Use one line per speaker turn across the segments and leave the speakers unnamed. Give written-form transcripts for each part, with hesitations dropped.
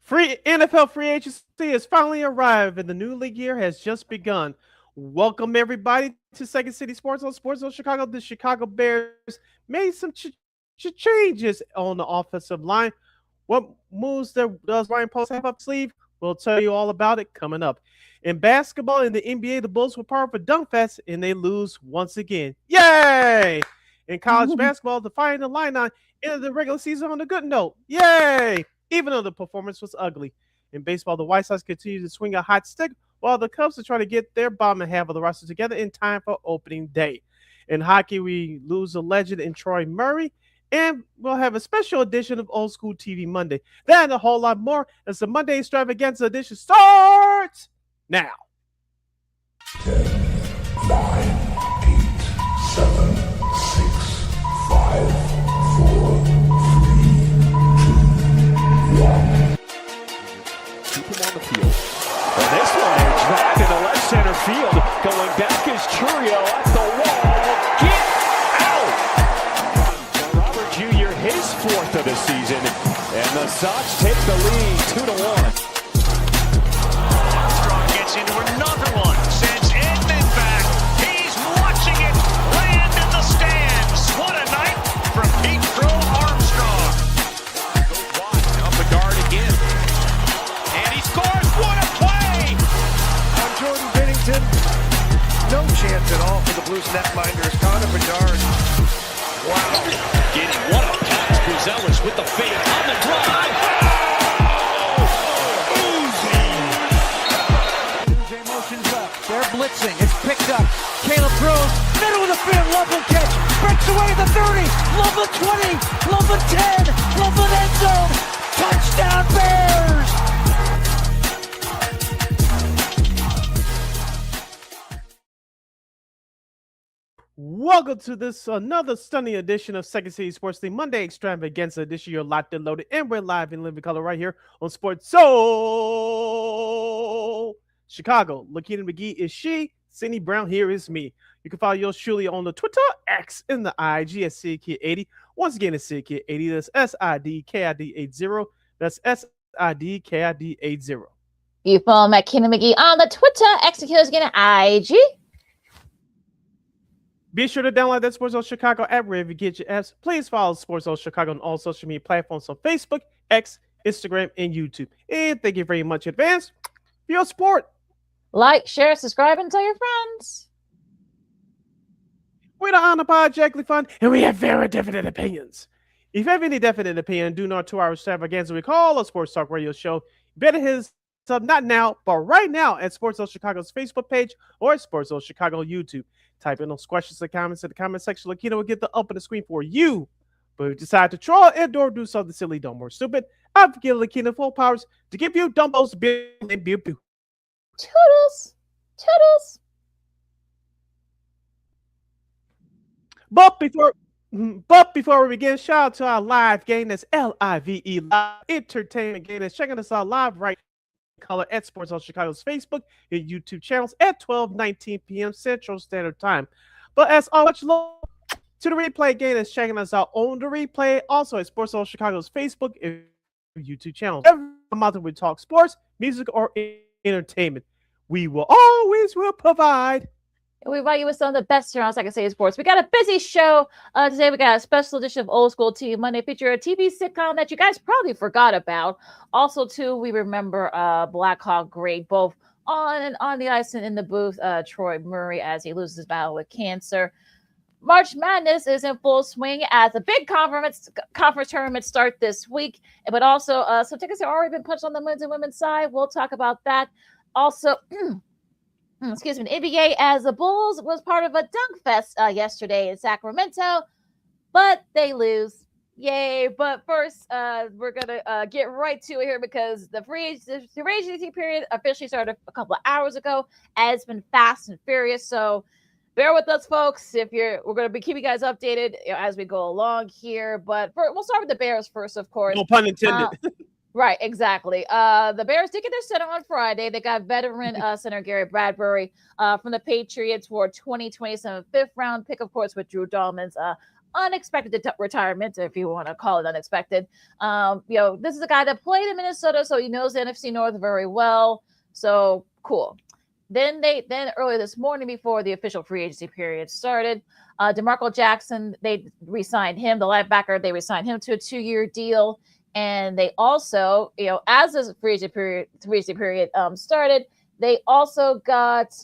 Free NFL free agency has finally arrived, and the new league year has just begun. Welcome everybody to Second City Sports on Chicago. The Chicago Bears made some changes on the offensive line. What moves does Ryan Post have up his sleeve? We'll tell you all about it coming up. In basketball, in the NBA, the Bulls were part of a dunk fest, and they lose once again. Yay! In college basketball, the Fire and the Illini ended the regular season on a good note. Yay! Even though the performance was ugly. In baseball, the White Sox continue to swing a hot stick while the Cubs are trying to get their bottom half of the roster together in time for opening day. In hockey, we lose a legend in Troy Murray, and we'll have a special edition of Old School TV Monday. That and a whole lot more as the Monday Extravaganza edition starts now.
10, 9, 8, 7, 6, 5, 4, 3, 2, 1.
Keep him on the field. And this one, a drive into left center field. Going back is Churio at the wall. Get out! Robert Jr., his fourth of the season. And the Sox take the lead 2-1.
Armstrong gets into another one. Sends Edman back. He's watching it land in the stands. What a night from Pete Crow Armstrong. Goes wide, up the guard again. And he scores. What a play!
On Jordan Bennington, no chance at all for the Blues netminders. Connor Bedard. Wow.
Getting what a pass. Buzelis with the fake on the drive.
They're blitzing. It's picked up. Caleb throws. Middle of the field. Loveland catch. Breaks away the 30. Loveland 20. Loveland 10. Loveland end zone. Touchdown Bears.
Welcome to this another stunning edition of Second City Sports, the Monday Extravaganza edition. You're locked and loaded, and we're live in living color right here on Sports Soul Chicago. LaKeena McGee is she. Sidney Brown here is me. You can follow yours truly on the Twitter, X, and the IG at SidKid80. Once again, it's SidKid80. That's SIDKID80. That's SIDKID80.
You follow LaKeena McGee on the Twitter, executors again at IG.
Be sure to download that Sports Zone Chicago app wherever you get your apps. Please follow Sports Zone Chicago on all social media platforms on Facebook, X, Instagram, and YouTube. And thank you very much in advance for your support.
Like, share, subscribe, and tell your friends.
We're the unapologetically fun, and we have very definite opinions. If you have any definite opinion, do not 2 hour extravaganza we call a sports talk radio show. You better hit us up, not now, but right now at Sports Zone Chicago's Facebook page or at Sports Zone Chicago YouTube. Type in those questions and comments in the comment section. LaKeena will get the up on the screen for you. But if you decide to troll and or do something silly, dumb, or stupid, I've given LaKeena full powers to give you dumbos, pew, pew, pew.
Toodles. Toodles.
But before we begin, shout out to our live game. That's LIVE Live Entertainment Game. That's checking us out live right color at Sports on Chicago's Facebook and YouTube channels at 12:19 p.m. Central Standard Time. But as always, look to the replay game that's checking us out on the replay, also at Sports on Chicago's Facebook and YouTube channels. Every month we talk sports, music, or entertainment, we will provide.
We invite you with some of the best here on Second City Sports. We got a busy show today. We got a special edition of Old School TV Monday, feature a TV sitcom that you guys probably forgot about. Also, too, we remember Blackhawk great, both on and on the ice and in the booth, Troy Murray, as he loses his battle with cancer. March Madness is in full swing as the big conference tournaments start this week. But also, some tickets have already been punched on the men's and women's side. We'll talk about that. Also, excuse me, the NBA, as the Bulls was part of a dunk fest yesterday in Sacramento, but they lose. Yay. But first, we're going to get right to it here because the free agency period officially started a couple of hours ago, and it's been fast and furious. So bear with us, folks. We're going to be keeping you guys updated as we go along here. But we'll start with the Bears first, of course.
No pun intended.
Right, exactly. The Bears did get their center on Friday. They got veteran center Gary Bradbury from the Patriots for 2027 fifth round pick, of course, with Drew Dahlman's unexpected retirement, if you want to call it unexpected. This is a guy that played in Minnesota, so he knows the NFC North very well. So cool. Then earlier this morning, before the official free agency period started, DeMarco Jackson, they re-signed him, the linebacker. They re-signed him to a 2-year deal, and they also, as this free agency period started, they also got.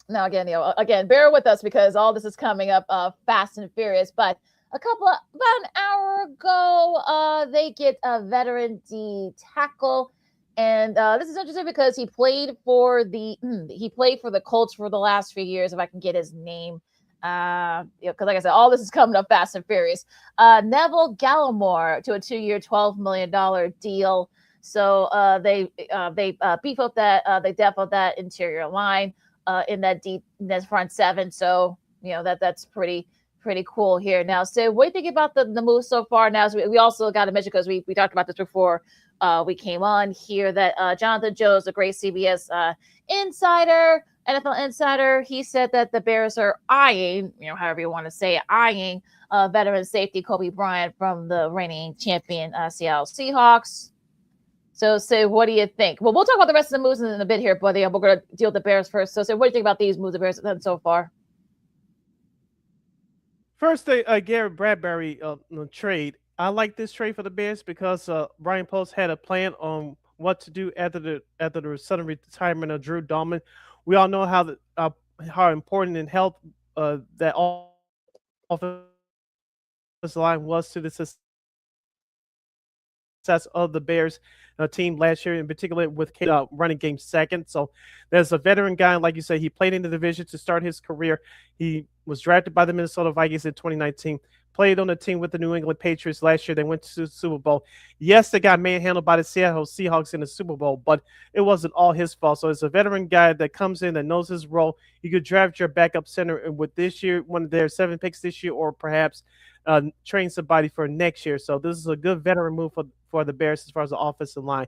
Now again, bear with us because all this is coming up fast and furious. But about an hour ago, they get a veteran D tackle. And this is interesting because he played for the Colts for the last few years. If I can get his name, because like I said, all this is coming up fast and furious. Neville Gallimore to a 2-year, $12 million deal. So they beef up they depth up that interior line in that front seven. So that's pretty cool here. Now, so what do you think about the move so far? Now, so we also got to mention, because we talked about this before we came on here, that Jonathan Jones, the great CBS insider, NFL insider, he said that the Bears are eyeing, however you want to say it, eyeing veteran safety Kobe Bryant from the reigning champion Seattle Seahawks. So what do you think? Well, we'll talk about the rest of the moves in a bit here, but we're going to deal with the Bears first. So what do you think about these moves the Bears have done so far?
First, the Garrett Bradbury trade. I like this trade for the Bears because Brian Post had a plan on what to do after the sudden retirement of Drew Dalman. We all know how important in health that offensive line was to the success of the Bears team last year, in particular with running game second. So there's a veteran guy, like you said, he played in the division to start his career. He was drafted by the Minnesota Vikings in 2019, played on the team with the New England Patriots last year. They went to the Super Bowl. Yes, they got manhandled by the Seattle Seahawks in the Super Bowl, but it wasn't all his fault. So it's a veteran guy that comes in, that knows his role. You could draft your backup center with this year, one of their 7 picks this year, or perhaps train somebody for next year. So this is a good veteran move for the Bears as far as the offensive line.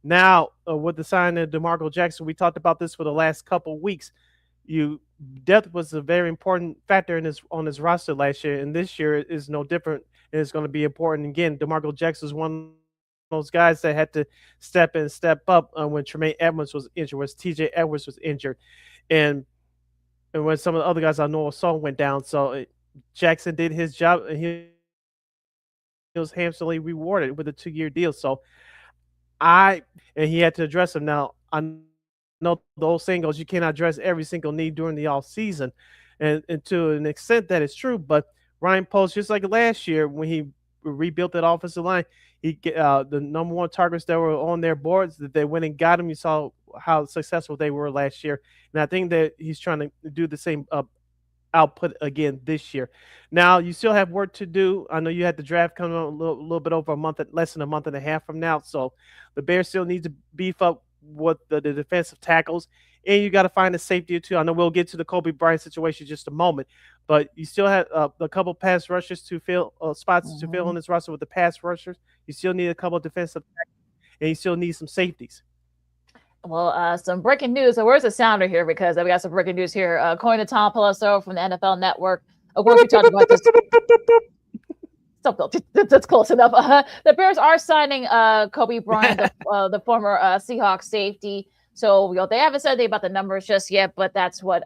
Now, with the signing of DeMarco Jackson, we talked about this for the last couple of weeks. Depth was a very important factor on his roster last year, and this year is no different. And it's going to be important again. DeMarco Jackson is one of those guys that had to step up when Tremaine Edmonds was injured, when TJ Edwards was injured, and when some of the other guys I know saw went down. So Jackson did his job, and he was handsomely rewarded with a 2-year deal. So and he had to address them. Now, I know the old saying goes, you cannot address every single need during the off season, and to an extent that is true. But Ryan Post, just like last year when he rebuilt that offensive line, he the number one targets that were on their boards, that they went and got him. You saw how successful they were last year, and I think that he's trying to do the same output again this year. Now, you still have work to do. I know you had the draft coming on a little bit over less than a month and a half from now. So the Bears still need to beef up with the defensive tackles, and you got to find a safety or two. I know we'll get to the Kobe Bryant situation in just a moment, but you still have a couple pass rushers to fill spots to fill on this roster with the pass rushers. You still need a couple of defensive tackles, and you still need some safeties.
Well, some breaking news. So where's the sounder here? Because we got some breaking news here. According to Tom Pelissero from the NFL Network, of course we talked about this. That's close enough. The Bears are signing Kobe Bryant, the former Seahawks safety. So they haven't said anything about the numbers just yet, but that's what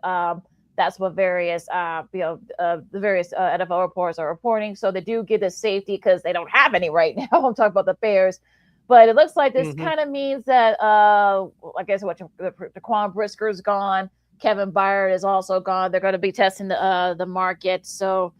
various the various NFL reports are reporting. So they do get a safety because they don't have any right now. I'm talking about the Bears. But it looks like this kind of means that I guess Daquan Brisker's gone. Kevin Byard is also gone. They're going to be testing the market. So,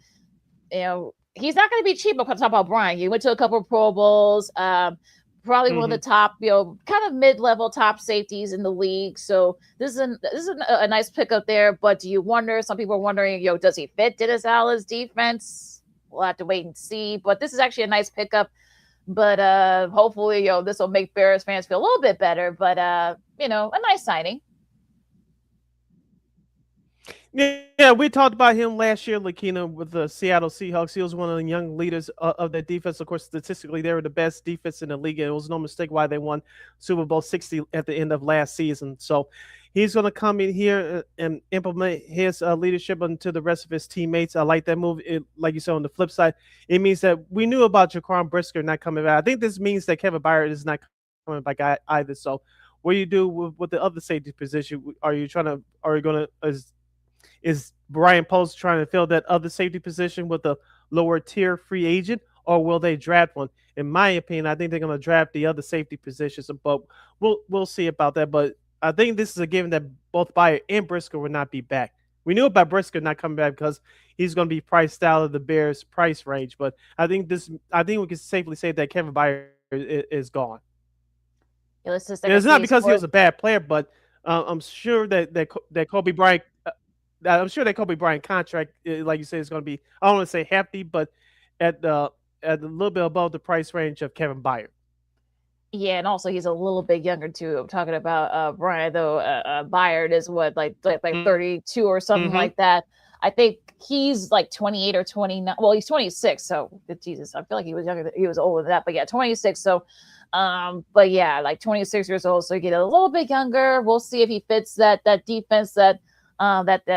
he's not going to be cheap. I'm going to talk about Brian. He went to a couple of Pro Bowls. Probably one of the top, kind of mid-level top safeties in the league. So this is a nice pickup there. But do you wonder? Some people are wondering, does he fit Dennis Allen's defense? We'll have to wait and see. But this is actually a nice pickup. But hopefully, this will make Bears fans feel a little bit better. But a nice signing.
Yeah, we talked about him last year, LaKeena, with the Seattle Seahawks. He was one of the young leaders of that defense. Of course, statistically, they were the best defense in the league, and it was no mistake why they won Super Bowl 60 at the end of last season. So he's going to come in here and implement his leadership into the rest of his teammates. I like that move. Like you said, on the flip side, it means that we knew about Jaquan Brisker not coming back. I think this means that Kevin Byard is not coming back either. So what do you do with the other safety position? Are you going to, is Brian Post trying to fill that other safety position with a lower tier free agent, or will they draft one? In my opinion, I think they're going to draft the other safety positions, but we'll see about that. But I think this is a given that both Bayer and Brisker will not be back. We knew about Brisker not coming back because he's going to be priced out of the Bears' price range. But I think we can safely say that Kevin Bayer is gone.
Yeah, let's just
And
like a
it's not
C
because he was
sport.
a bad player, but I'm sure that Kobe Bryant I'm sure that Kobe Bryant contract, like you say, is going to be, I don't want to say hefty, but at the at a little bit above the price range of Kevin Byard.
Yeah, and also he's a little bit younger too. I'm talking about Brian though. Byard is what like 32 or something
Mm-hmm.
like that. I think he's like 28 or 29. Well, he's 26. So Jesus, I feel like he was younger. He was older than that. But yeah, 26. So, but yeah, like 26 years old. So you get a little bit younger. We'll see if he fits that defense that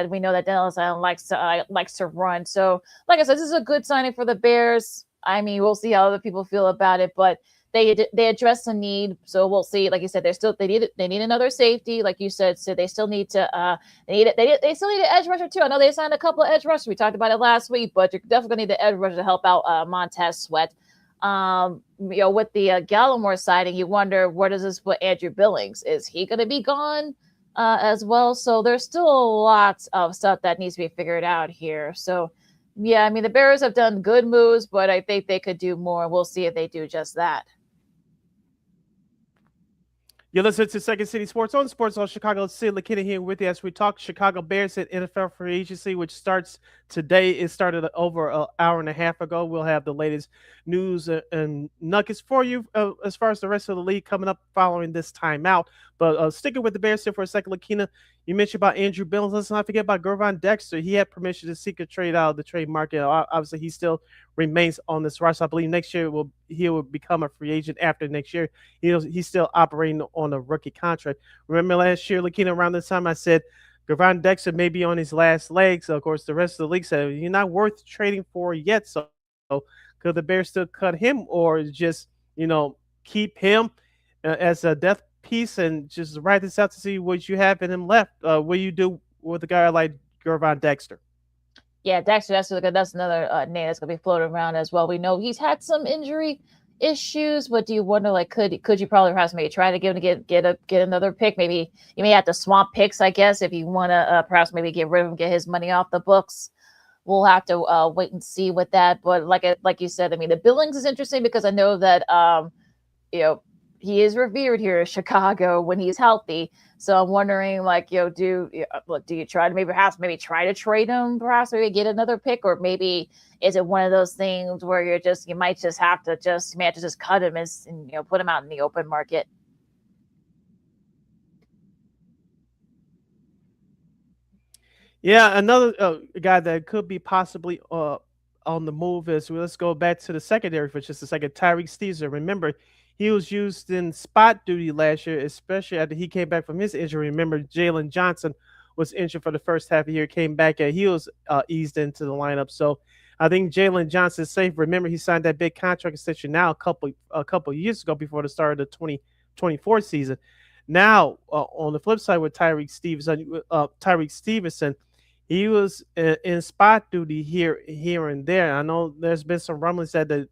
we know that Dennis Allen likes to run. So, like I said, this is a good signing for the Bears. I mean, we'll see how other people feel about it, but they address a need, so we'll see. Like you said, they need another safety, like you said. So they still need to they still need an edge rusher too. I know they signed a couple of edge rushers. We talked about it last week, but you're definitely gonna need the edge rusher to help out Montez Sweat. With the Gallimore signing, you wonder where does this put Andrew Billings? Is he gonna be gone as well? So there's still lots of stuff that needs to be figured out here. So yeah, I mean the Bears have done good moves, but I think they could do more. We'll see if they do just that.
You listen to Second City Sports on Sports on Chicago. Sid LaKeena here with you as we talk Chicago Bears at NFL free agency, which starts today. It started over an hour and a half ago. We'll have the latest news and nuggets for you as far as the rest of the league coming up following this timeout. But sticking with the Bears here for a second, LaKeena, you mentioned about Andrew Billings. Let's not forget about Gervon Dexter. He had permission to seek a trade out of the trade market. Obviously, he still remains on this roster. I believe next year he will become a free agent after next year. He's still operating on a rookie contract. Remember last year, LaKeena, around this time, I said Gervon Dexter may be on his last legs. So of course, the rest of the league said you're not worth trading for yet. So could the Bears still cut him, or just keep him as a death piece and just write this out to see what you have in him left? What do you do with a guy like Gervon Dexter?
Yeah, Dexter, that's another name that's gonna be floating around as well. We know he's had some injury issues, but do you wonder, like, could you probably perhaps maybe try to get another pick? Maybe you may have to swamp picks, I guess, if you want to perhaps maybe get rid of him, get his money off the books. We'll have to wait and see with that. But like you said, I mean, the Billings is interesting because I know that you know he is revered here in Chicago when he's healthy. So I'm wondering, like, do you try to maybe try to trade him, perhaps maybe get another pick, or maybe is it one of those things where you might just have to just cut him and put him out in the open market?
Yeah, another guy that could be possibly on the move is, well, let's go back to the secondary for just a second. Tyreek Stevenson. Remember, he was used in spot duty last year, especially after he came back from his injury. Remember, Jalen Johnson was injured for the first half of the year, came back, and he was eased into the lineup. So I think Jalen Johnson's safe. Remember, he signed that big contract extension now a couple years ago before the start of the 2024 season. Now, on the flip side with Tyreek Stevenson, he was in spot duty here and there. I know there's been some rumblings that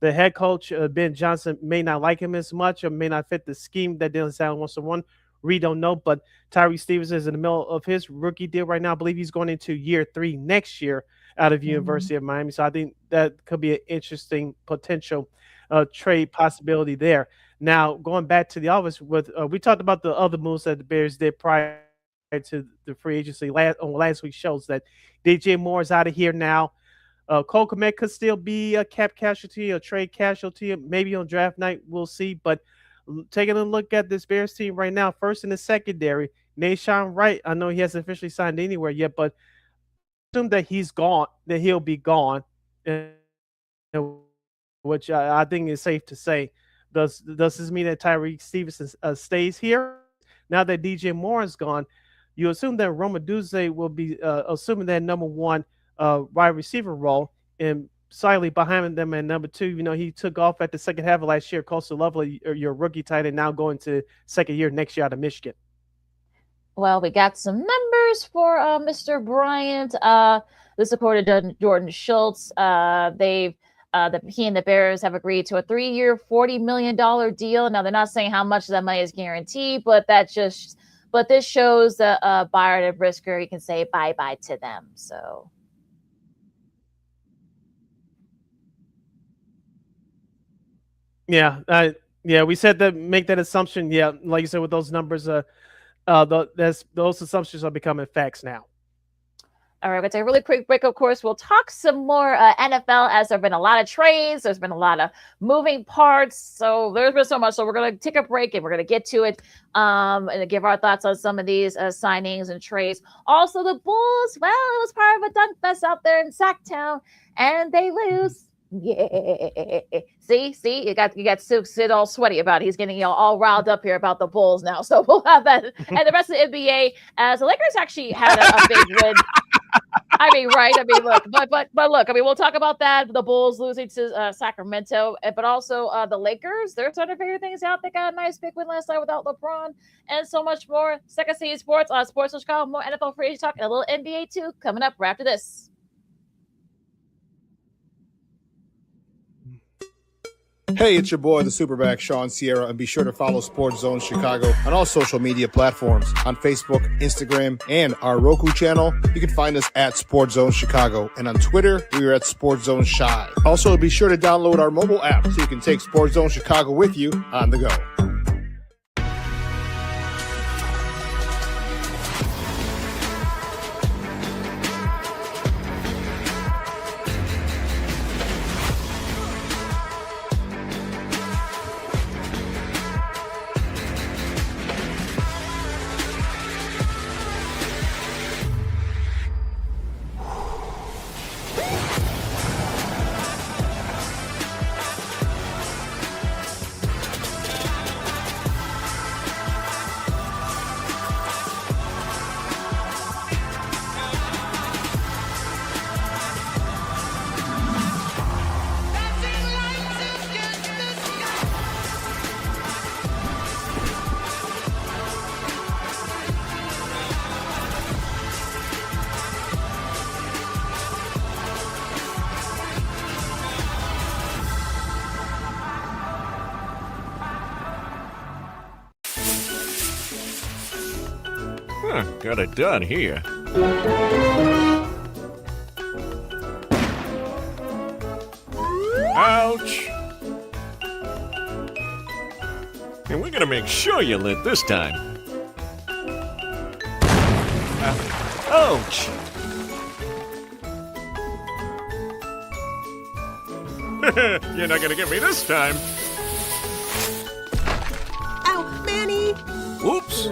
the head coach Ben Johnson may not like him as much, or may not fit the scheme that Dennis Allen wants to run. We don't know, but Tyreek Stevenson is in the middle of his rookie deal right now. I believe he's going into year 3 next year out of
Mhm.
University of Miami. So I think that could be an interesting potential trade possibility there. Now, going back to the office, with we talked about the other moves that the Bears did prior to the free agency on last week's shows, that DJ Moore is out of here now. Cole Kmet could still be a cap casualty, a trade casualty, maybe on draft night. We'll see. But taking a look at this Bears team right now, first in the secondary, Nahshon Wright, I know he hasn't officially signed anywhere yet, but assume that he's gone, that he'll be gone, and, which I think is safe to say. Does this mean that Tyreek Stevenson stays here? Now that DJ Moore's gone, you assume that Roma Duze will be assuming that number one wide receiver role, and slightly behind them at number two. He took off at the second half of last year. Coastal Lovely, your rookie tight end, now going to second year next year out of Michigan.
Well, we got some numbers for Mr. Bryant. This according to Jordan Schultz. He and the Bears have agreed to a 3-year, $40 million deal. Now, they're not saying how much of that money is guaranteed, but this shows the buyer and risker, you can say bye-bye to them. So.
Yeah, we said that, make that assumption. Yeah, like you said, with those numbers, those assumptions are becoming facts now.
All right, let's take a really quick break. Of course, we'll talk some more NFL, as there have been a lot of trades. There's been a lot of moving parts. So there's been so much. So we're going to take a break and we're going to get to it and give our thoughts on some of these signings and trades. Also, the Bulls, well, it was part of a dunk fest out there in Sacktown, and they lose. Yeah. See, you got Sid all sweaty about it. He's getting all riled up here about the Bulls now. So we'll have that. And the rest of the NBA, as the Lakers actually had a big win. I mean, right? I mean, look, but look, I mean, we'll talk about that. The Bulls losing to Sacramento, but also the Lakers. They're starting to figure things out. They got a nice big win last night without LeBron, and so much more. Second City Sports on Sports Chicago. More NFL free talk and a little NBA too coming up right after this.
Hey, it's your boy, the Superback, Sean Sierra, and be sure to follow Sports Zone Chicago on all social media platforms, on Facebook, Instagram, and our Roku channel. You can find us at Sports Zone Chicago, and on Twitter, we are at Sports Zone Shy. Also, be sure to download our mobile app so you can take Sports Zone Chicago with you on the go.
Got it done here. Ouch! And we're gonna make sure you lit this time. Ouch! You're not gonna get me this time.
Ow, Manny!
Whoops!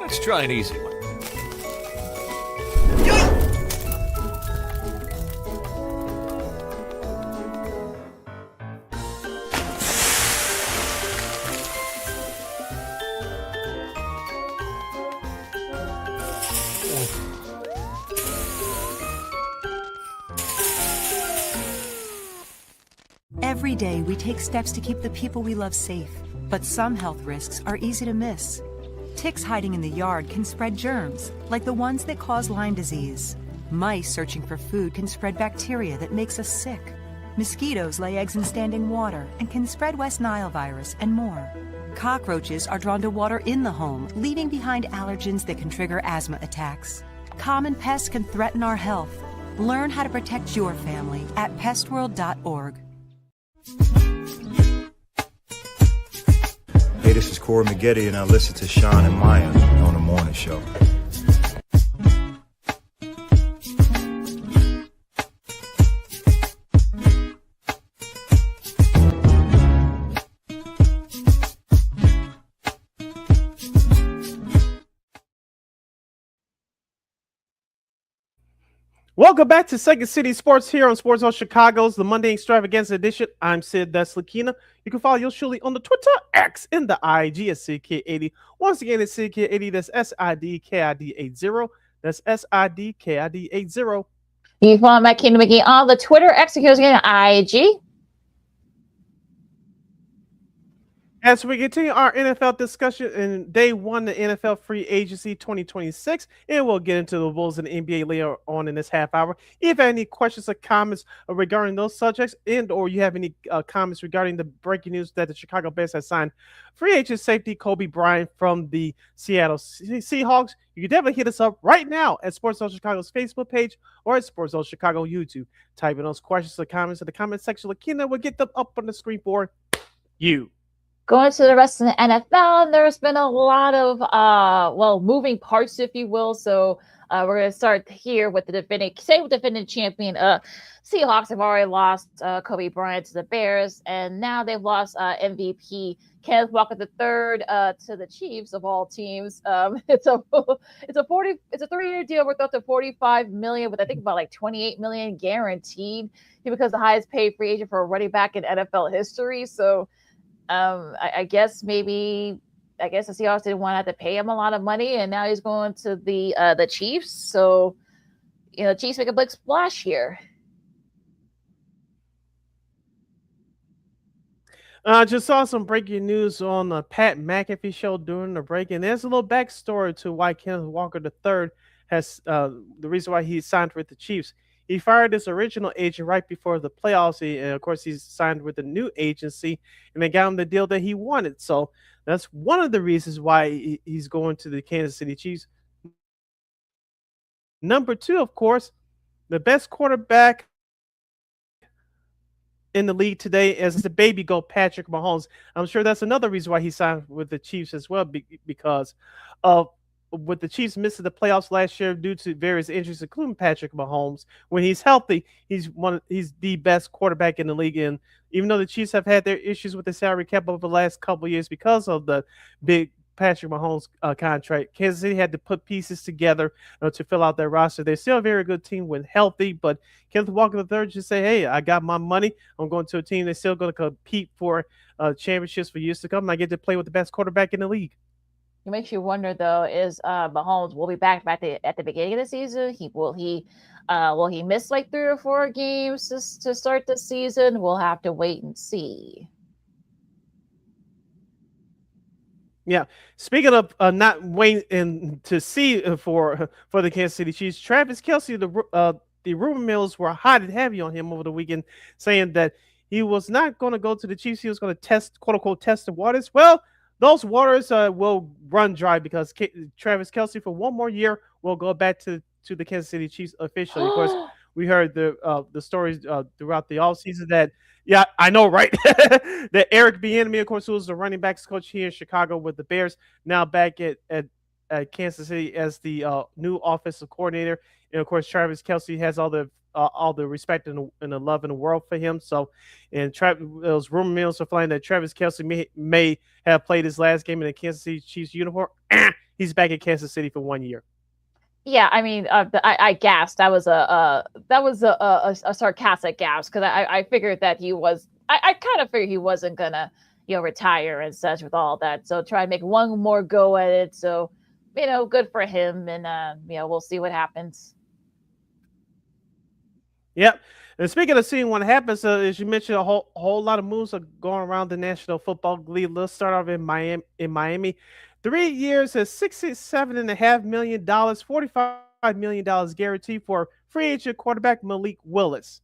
Let's try an easy one.
Every day, we take steps to keep the people we love safe, but some health risks are easy to miss. Ticks hiding in the yard can spread germs, like the ones that cause Lyme disease. Mice searching for food can spread bacteria that makes us sick. Mosquitoes lay eggs in standing water and can spread West Nile virus and more. Cockroaches are drawn to water in the home, leaving behind allergens that can trigger asthma attacks. Common pests can threaten our health. Learn how to protect your family at pestworld.org.
Hey, this is Corey McGetty, and I listen to Sean and Maya on the morning show.
Welcome back to Second City Sports here on Sports Zone Chicago's The Monday Extravaganza Edition. I'm Sid, that's LaKeena. You can follow yours truly on the Twitter, X, and the IG at CK80. Once again, it's CK80, that's SIDKID80. That's SIDKID80.
You can follow McGee on the Twitter, X, again, IG.
As we continue our NFL discussion in day one, the NFL free agency 2026, and we'll get into the Bulls and the NBA later on in this half hour. If you have any questions or comments regarding those subjects, or you have any comments regarding the breaking news that the Chicago Bears has signed free agent safety Kobe Bryant from the Seattle Seahawks, you can definitely hit us up right now at Sports Zone Chicago's Facebook page or at Sports Zone Chicago YouTube. Type in those questions or comments in the comment section. LaKeena will get them up on the screen for you.
Going to the rest of the NFL, there's been a lot of moving parts, if you will. So we're going to start here with the defending champion. Seahawks have already lost Kobe Bryant to the Bears, and now they've lost MVP Kenneth Walker III to the Chiefs of all teams. It's a 3-year deal worth up to $45 million, with I think about like $28 million guaranteed. He becomes the highest paid free agent for a running back in NFL history. So. I guess the Seahawks didn't want to have to pay him a lot of money, and now he's going to the Chiefs. So, Chiefs make a big splash here.
Just saw some breaking news on the Pat McAfee show during the break, and there's a little backstory to why Kenneth Walker III has the reason why he signed with the Chiefs. He fired his original agent right before the playoffs, and of course, he's signed with a new agency, and they got him the deal that he wanted. So that's one of the reasons why he's going to the Kansas City Chiefs. Number two, of course, the best quarterback in the league today is the baby goat Patrick Mahomes. I'm sure that's another reason why he signed with the Chiefs as well, because of with the Chiefs missing the playoffs last year due to various injuries, including Patrick Mahomes. When he's healthy, he's the best quarterback in the league. And even though the Chiefs have had their issues with the salary cap over the last couple of years because of the big Patrick Mahomes contract, Kansas City had to put pieces together to fill out their roster. They're still a very good team when healthy, but Kenneth Walker III just say, hey, I got my money. I'm going to a team that's still going to compete for championships for years to come, and I get to play with the best quarterback in the league.
It makes you wonder, though, is Mahomes will be back at the beginning of the season? Will he miss like 3 or 4 games to start the season? We'll have to wait and see.
Yeah. Speaking of not waiting to see for the Kansas City Chiefs, Travis Kelce, the rumor mills were hot and heavy on him over the weekend, saying that he was not going to go to the Chiefs. He was going to quote unquote, test the waters. Well, those waters will run dry because Travis Kelce for one more year will go back to the Kansas City Chiefs officially. Of course, we heard the stories throughout the offseason that, yeah, I know, right? That Eric Bieniemy, of course, who was the running backs coach here in Chicago with the Bears, now back at Kansas City as the new offensive coordinator. And, of course, Travis Kelce has all the respect and the love in the world for him. So, and those rumor mills are flying that Travis Kelce may have played his last game in the Kansas City Chiefs uniform. He's back in Kansas City for 1 year.
Yeah, I mean, I gasped. That was a sarcastic gasp because I figured that he was. I kind of figured he wasn't gonna retire and such with all that. So try and make one more go at it. So good for him, and we'll see what happens. Yep.
And speaking of seeing what happens, as you mentioned, a whole lot of moves are going around the National Football League. Let's start off in Miami. 3 years at $67.5 million, $45 million guaranteed for free agent quarterback Malik Willis.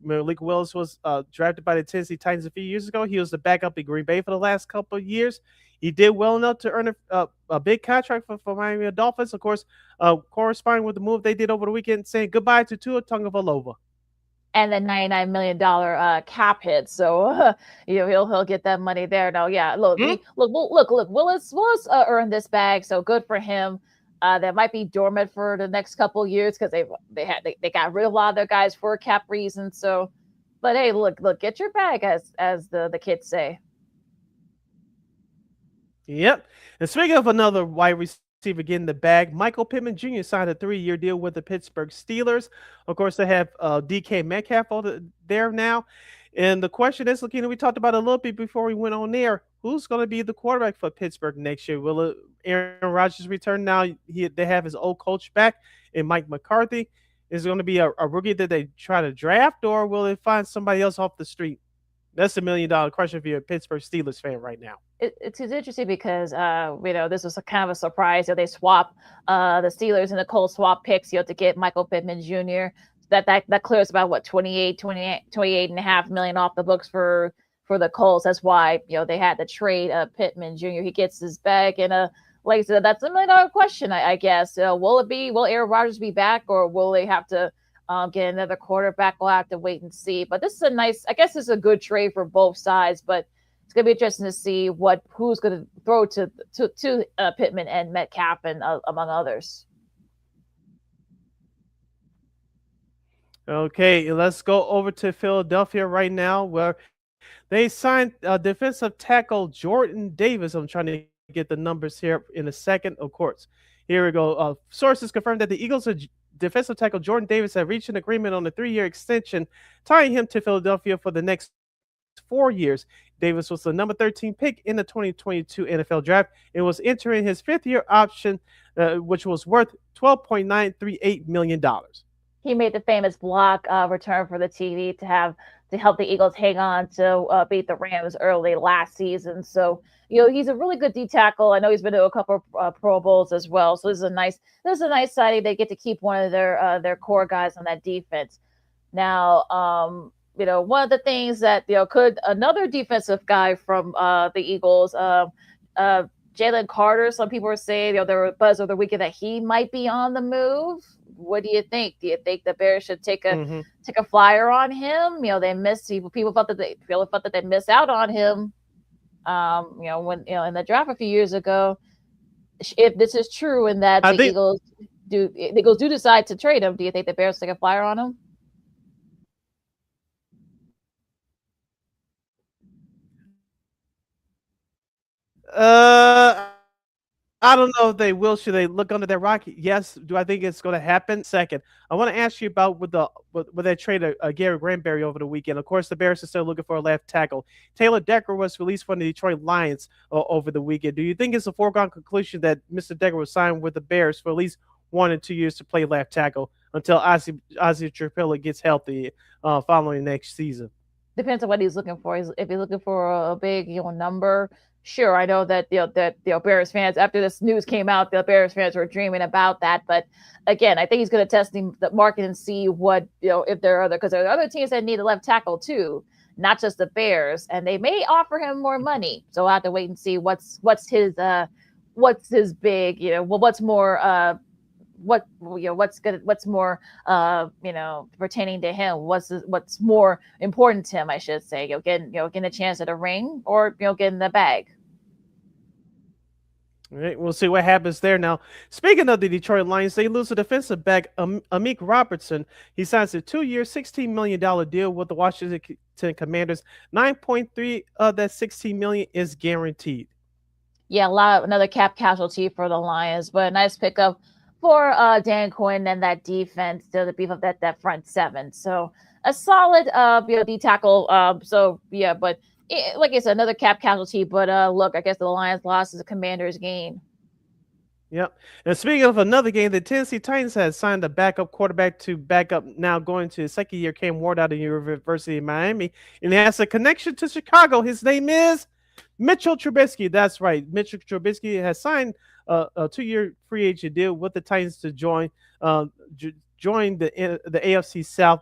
Malik Willis was drafted by the Tennessee Titans a few years ago. He was the backup in Green Bay for the last couple of years. He did well enough to earn a big contract for Miami Dolphins. Of course, corresponding with the move they did over the weekend, saying goodbye to Tua Tagovailoa.
And the $99 million cap hit, so he'll get that money there. No, yeah, look, Willis earned this bag, so good for him. That might be dormant for the next couple of years because they got rid of a lot of their guys for cap reasons. So, but hey, look, get your bag, as the kids say.
Yep. And speaking of another wide receiver receiver getting the bag. Michael Pittman Jr. signed a 3-year deal with the Pittsburgh Steelers. Of course, they have DK Metcalf there now. And the question is, LaKeena, we talked about it a little bit before we went on there. Who's going to be the quarterback for Pittsburgh next year? Will Aaron Rodgers return now? They have his old coach back in Mike McCarthy. Is it going to be a rookie that they try to draft, or will they find somebody else off the street? That's $1 million question if you're a Pittsburgh Steelers fan right now.
It's interesting because this was a kind of a surprise. They swap the Steelers and the Colts swap picks, to get Michael Pittman Jr. That clears about 28 and a half million off the books for the Colts. That's why they had to trade Pittman Jr. He gets his bag, and like I said, that's $1 million question. I guess will Aaron Rodgers be back, or will they have to get another quarterback? We'll have to wait and see. But this is this is a good trade for both sides. But it's gonna be interesting to see who's gonna throw to Pittman and Metcalf and among others.
Okay, let's go over to Philadelphia right now, where they signed defensive tackle Jordan Davis. I'm trying to get the numbers here in a second. Of course, here we go. Sources confirmed that the Eagles' defensive tackle Jordan Davis have reached an agreement on a 3-year extension, tying him to Philadelphia for the next 4 years. Davis was the number 13 pick in the 2022 NFL Draft and was entering his 5th-year option, which was worth $12.938 million.
He made the famous block return for the TV to help the Eagles hang on to beat the Rams early last season. So he's a really good D tackle. I know he's been to a couple of Pro Bowls as well. So this is a nice signing. They get to keep one of their core guys on that defense. Now, one of the things that could another defensive guy from the Eagles, Jalen Carter. Some people are saying there were buzz over the weekend that he might be on the move. What do you think? Do you think the Bears should take a flyer on him? They missed people felt that they missed out on him. When in the draft a few years ago. If this is true and that the Eagles do decide to trade him, do you think the Bears take a flyer on him?
I don't know if they will. Should they look under their rock? Yes. Do I think it's going to happen? Second, I want to ask you about with they traded Gary Granberry over the weekend. Of course, the Bears are still looking for a left tackle. Taylor Decker was released from the Detroit Lions over the weekend. Do you think it's a foregone conclusion that Mr. Decker will sign with the Bears for at least 1 or 2 years to play left tackle until Ozzie Trapilla gets healthy following next season?
Depends on what he's looking for. If he's looking for a big number. Sure, I know that Bears fans, after this news came out, the Bears fans were dreaming about that. But again, I think he's going to test the market and see what if there are because there are other teams that need a left tackle too, not just the Bears, and they may offer him more money. So I'll have to wait and see what's his big what's more what's more pertaining to him, what's more important to him, I should say. Getting a chance at a ring or getting the bag.
All right, we'll see what happens there. Now, speaking of the Detroit Lions, they lose a defensive back, Amik Robertson. He signs a 2-year, $16 million deal with the Washington Commanders. 9.3 of that $16 million is guaranteed.
Yeah, another cap casualty for the Lions, but a nice pickup for Dan Quinn and that defense to beef up that front seven. So a solid D tackle. But like I said, another cap casualty. But look, I guess the Lions lost as a Commanders gain.
Yep. And speaking of another game, the Tennessee Titans has signed a backup quarterback to back up now going to his second year, Cam Ward out of the University of Miami. And he has a connection to Chicago. His name is Mitchell Trubisky. That's right. Mitchell Trubisky has signed a 2-year free agent deal with the Titans to join the AFC South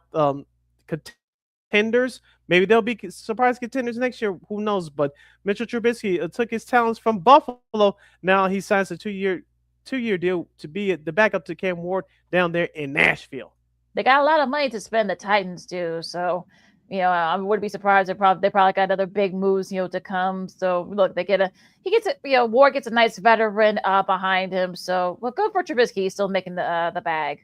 contenders. Maybe they'll be surprise contenders next year. Who knows? But Mitchell Trubisky took his talents from Buffalo. Now he signs a 2-year deal to be the backup to Cam Ward down there in Nashville.
They got a lot of money to spend, the Titans do. So, I wouldn't be surprised. They probably got other big moves, to come. So look, Ward gets a nice veteran behind him. So good for Trubisky. He's still making the bag.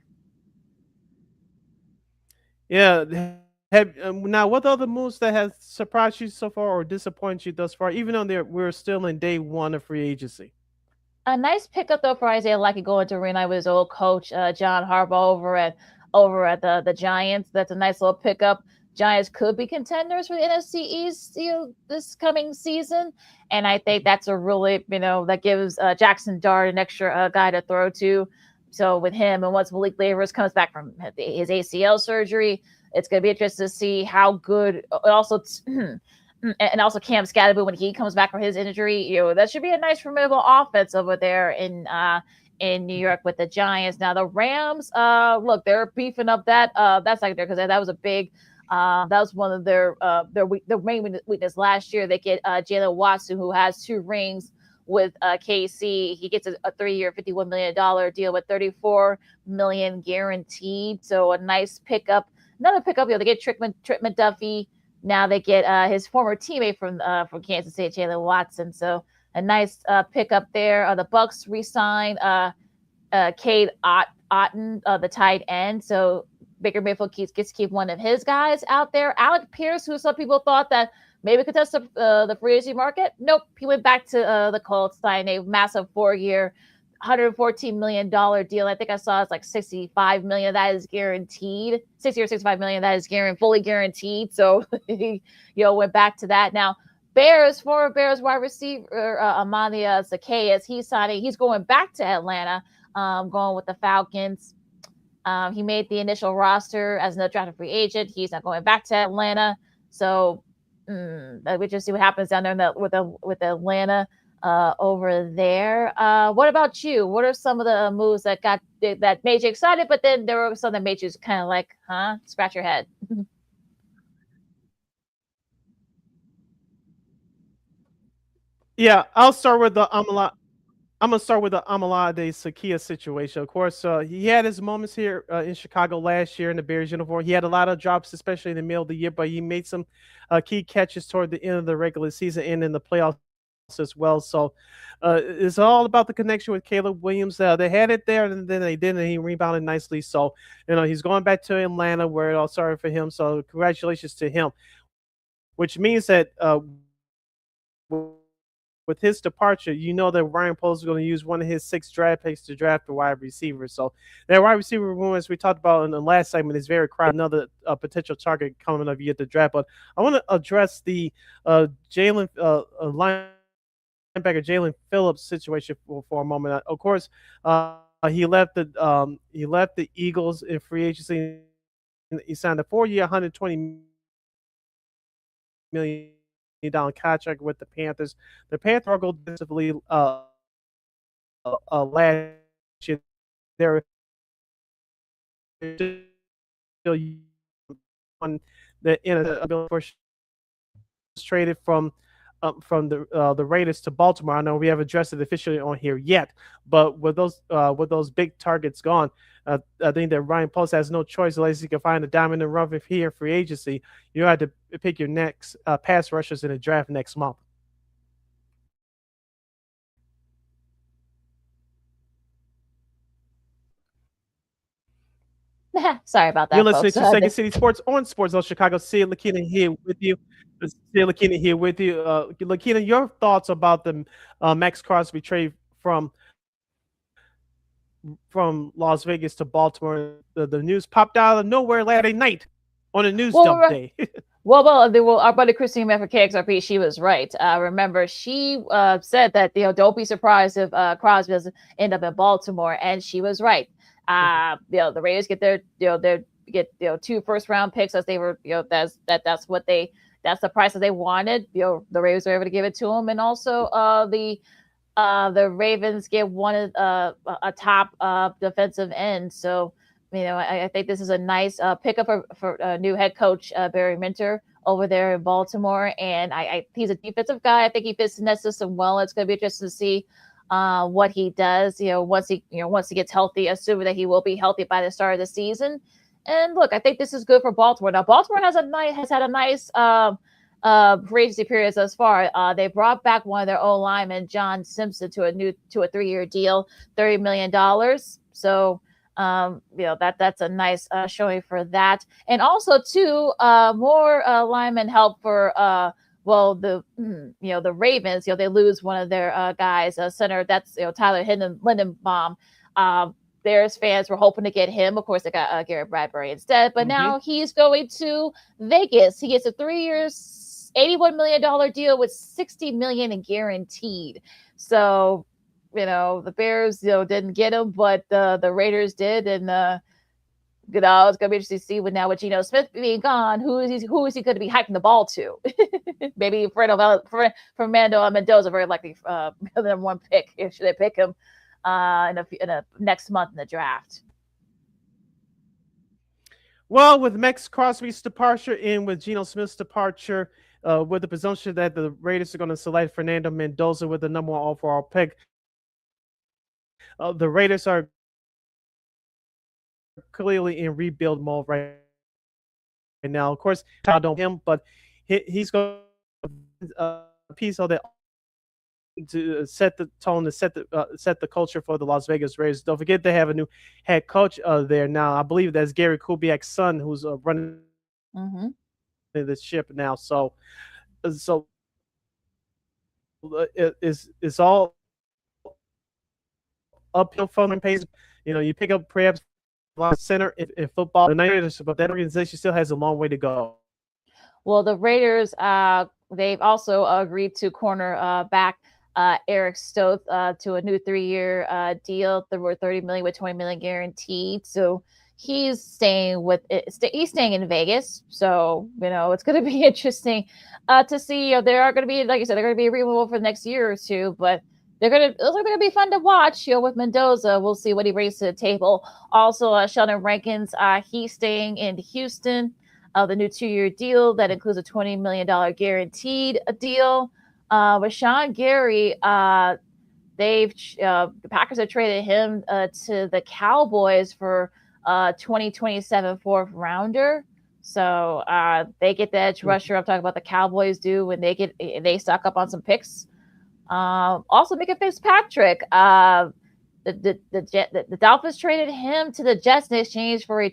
Yeah. Now, what other moves that has surprised you so far or disappointed you thus far, even though we're still in day one of free agency?
A nice pickup though for Isaiah Lackey going to reunite with his old coach John Harbaugh over at the Giants. That's a nice little pickup. Giants could be contenders for the NFC East, this coming season, and I think that's a really, that gives Jackson Dart an extra guy to throw to. So with him, and once Malik Nabers comes back from his ACL surgery, it's going to be interesting to see how good. Also, and also Cam Scatterby when he comes back from his injury, that should be a nice formidable offense over there in New York with the Giants. Now the Rams, look, they're beefing up that secondary because that was a big. That was one of their main weakness last year. They get Jalen Watson, who has 2 rings with KC. He gets a 3-year, $51 million deal with $34 million guaranteed. So a nice pickup. Another pickup. They get Trent McDuffie. Now they get his former teammate from Kansas City, Jalen Watson. So a nice pickup there. The Bucks re-signed Cade Otton, the tight end. So Baker Mayfield gets to keep one of his guys out there. Alec Pierce, who some people thought that maybe could test the free agency market. Nope, he went back to the Colts, signed a massive 4-year, $114 million deal. I think I saw it's like $65 million that is guaranteed. 60 or $65 million that is fully guaranteed. So he went back to that. Now former Bears wide receiver Amani Zaccheaus, he's going back to Atlanta, going with the Falcons. He made the initial roster as an undrafted free agent. He's not going back to Atlanta. So we just see what happens down there with Atlanta over there. What about you? What are some of the moves that made you excited, but then there were some that made you kind of like, scratch your head?
Yeah, I'll start with the Amala. I'm gonna start with the Amalade Sakia situation. Of course, he had his moments here in Chicago last year in the Bears uniform. He had a lot of drops, especially in the middle of the year, but he made some key catches toward the end of the regular season and in the playoffs as well. So it's all about the connection with Caleb Williams. They had it there, and then they didn't. And he rebounded nicely. So he's going back to Atlanta, where all sorry for him. So congratulations to him, which means that. With his departure, that Ryan Poles is going to use one of his 6 draft picks to draft a wide receiver. So that wide receiver room, as we talked about in the last segment, is very crowded. Another potential target coming up yet to draft. But I want to address the linebacker Jalen Phillips situation for a moment. Of course, he left the Eagles in free agency. He signed a 4-year, $120 million contract with the Panthers. The Panthers struggled defensively last year. They're still on the ability traded from the Raiders to Baltimore. I know we haven't addressed it officially on here yet, but with those big targets gone, I think that Ryan Poles has no choice unless he can find a diamond in the rough if here free agency. You have to pick your next pass rushers in the draft next month.
Sorry about that,
You're listening
folks.
to Second City Sports on Sports Zone Chicago. Sid LaKeena here with you. LaKeena, your thoughts about the Maxx Crosby trade from Las Vegas to Baltimore? The news popped out of nowhere last night on a news dump day.
Well, our buddy Christine Met for KXRP, she was right. Remember, she said that don't be surprised if Crosby doesn't end up in Baltimore, and she was right. The Raiders get their 2 first-round picks as they were that's the price that they wanted. The Raiders were able to give it to them, and also the Ravens get one a top defensive end. So I think this is a nice pickup for new head coach Barry Minter over there in Baltimore, and he's a defensive guy. I think he fits in that system well. It's going to be interesting to see what he does. Once he gets healthy, assuming that he will be healthy by the start of the season. And look, I think this is good for Baltimore. Now, Baltimore has had a nice free agency period thus far. They brought back one of their old linemen, John Simpson, to a 3-year deal, $30 million. So that's a nice showing for that. And also too, more lineman help for well, the Ravens, they lose one of their guys, center. That's Tyler Lindenbaum. Bears fans were hoping to get him. Of course, they got Garrett Bradbury instead. But now he's going to Vegas. He gets a 3 years, $81 million deal with $60 million in guaranteed. So, the Bears, didn't get him, but the Raiders did, and it's going to be interesting to see with Geno Smith being gone, who is he going to be hiking the ball to? Maybe Fernando Mendoza, very likely the number one pick. Should they pick him in a next month in the draft?
Well, with Maxx Crosby's departure and with Geno Smith's departure, with the presumption that the Raiders are going to select Fernando Mendoza with the number one overall pick, the Raiders are clearly in rebuild mode right now. Of course, I don't him, but he's going to a piece of that to set the tone, to set the culture for the Las Vegas Raiders. Don't forget they have a new head coach there now. I believe that's Gary Kubiak's son who's running the ship now. So it's all uphill from pace. You pick up perhaps center in football, but that organization still has a long way to go.
Well, the Raiders, they've also agreed to corner back Eric Stothe to a new 3-year deal. There were $30 million with $20 million guaranteed. So he's staying in Vegas. So it's going to be interesting to see. There are going to be, like you said, they're going to be removable for the next year or two, but they're going to be fun to watch. With Mendoza, we'll see what he brings to the table. Also, Sheldon Rankins, he's staying in Houston. The new 2-year deal that includes a $20 million guaranteed deal. With Sean Gary, the Packers have traded him to the Cowboys for 2027 fourth rounder. So they get the edge rusher. I'm talking about the Cowboys do when they stock up on some picks. Also, Micah Fitzpatrick, the Dolphins traded him to the Jets in exchange for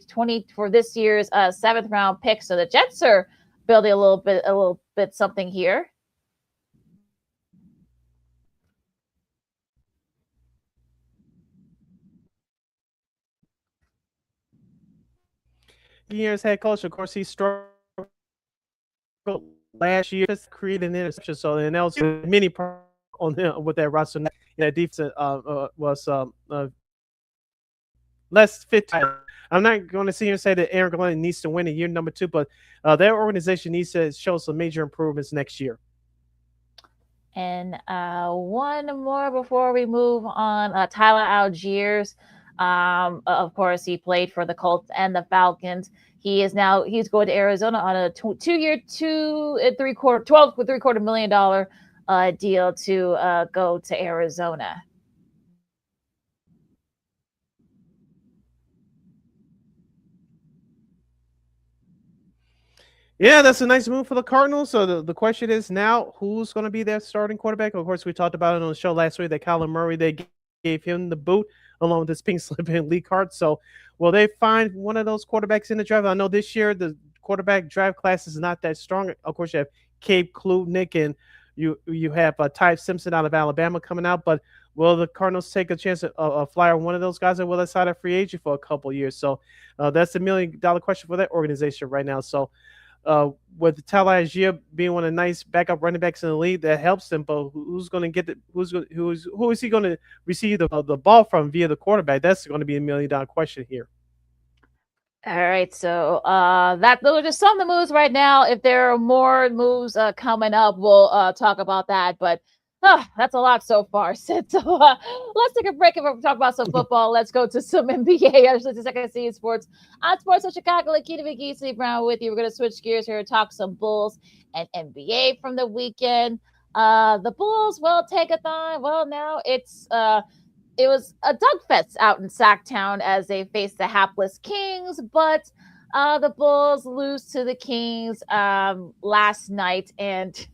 for this year's 7th round pick. So the Jets are building a little bit something here.
Year's head coach, of course, he struggled last year, just creating an interception. So then that was a mini problem on him with that roster. That defense was less fit. I'm not going to sit here and say that Aaron Glenn needs to win in year number 2, but their organization needs to show some major improvements next year.
And one more before we move on. Tyler Algiers, of course, he played for the Colts and the Falcons. He's going to Arizona on a 2-year, $12.75 million deal to go to Arizona.
Yeah, that's a nice move for the Cardinals. So the question is now, who's going to be their starting quarterback? Of course, we talked about it on the show last week that Kyler Murray, they gave him the boot along with this pink slip and Lee Cart. So will they find one of those quarterbacks in the draft? I know this year the quarterback draft class is not that strong. Of course, you have Cade Klubnik and you have Ty Simpson out of Alabama coming out. But will the Cardinals take a chance of flyer one of those guys, or will they sign a free agent for a couple years? So that's $1 million question for that organization right now. So with Tyler Algier being one of the nice backup running backs in the league, that helps them. But who's going to get who is he going to receive the ball from via the quarterback? That's going to be $1 million question here.
All right, so those are just some of the moves right now. If there are more moves coming up, we'll talk about that. But that's a lot so far, Sid. So let's take a break and we'll talk about some football. Let's go to some NBA. Actually, to Second City Sports on Sports of Chicago. LaKeena, McGee, Sidney Brown with you. We're going to switch gears here and talk some Bulls and NBA from the weekend. The Bulls, Tankathon. Well, now it was a dugfest out in Sacktown as they faced the hapless Kings, but the Bulls lose to the Kings last night. And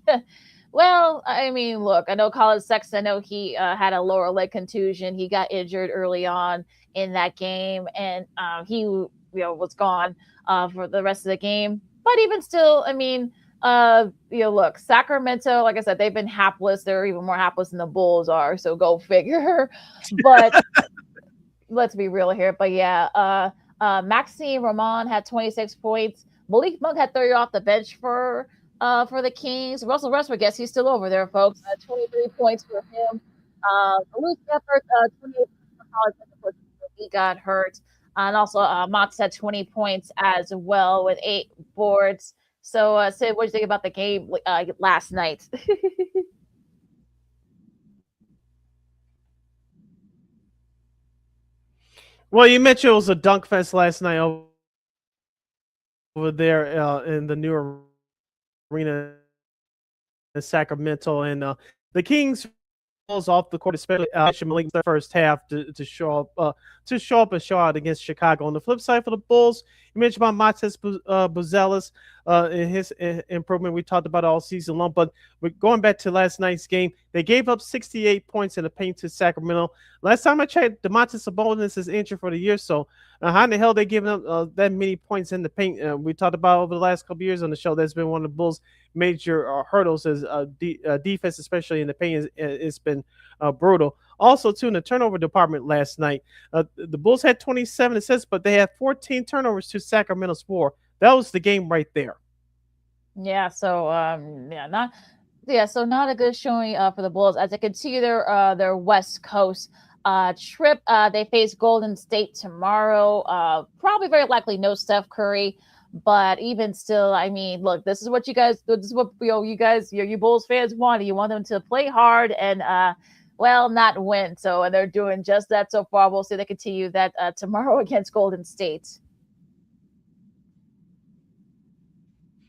well, I mean, look, I know Colin Sexton, I know he had a lower leg contusion. He got injured early on in that game, and he was gone for the rest of the game. But even still, I mean, Look, Sacramento, like I said, they've been hapless. They're even more hapless than the Bulls are, so go figure. But let's be real here. But yeah, Maxime Ramon had 26 points. Malik Monk had 30 off the bench for the Kings. Russell Westbrook, guess he's still over there, folks. 23 points for him. Luke Shepard, 28 for college. He got hurt. And also, Mox had 20 points as well with 8 boards. So, Sid, what did you think about the game last night?
Well, you mentioned it was a dunk fest last night over there in the new arena in Sacramento, and the Kings balls off the court, especially Malik in the first half to show up and show out against Chicago. On the flip side for the Bulls, you mentioned about Matas Buzelis in his improvement. We talked about all season long, but we're going back to last night's game. They gave up 68 points in the paint to Sacramento. Last time I checked, DeMontis Sabonis is injured for the year, so how in the hell they giving up that many points in the paint? We talked about over the last couple years on the show. That's been one of the Bulls' major hurdles as defense, especially in the paint. It's been brutal. Also, too, in the turnover department last night, the Bulls had 27 assists, but they had 14 turnovers to Sacramento's 4. That was the game right there.
Yeah. So so not a good showing for the Bulls as they continue their West Coast trip. They face Golden State tomorrow. Probably very likely no Steph Curry. But even still, I mean, look, this is what you Bulls fans want. You want them to play hard and, not win. So, and they're doing just that so far. We'll see they continue that tomorrow against Golden State.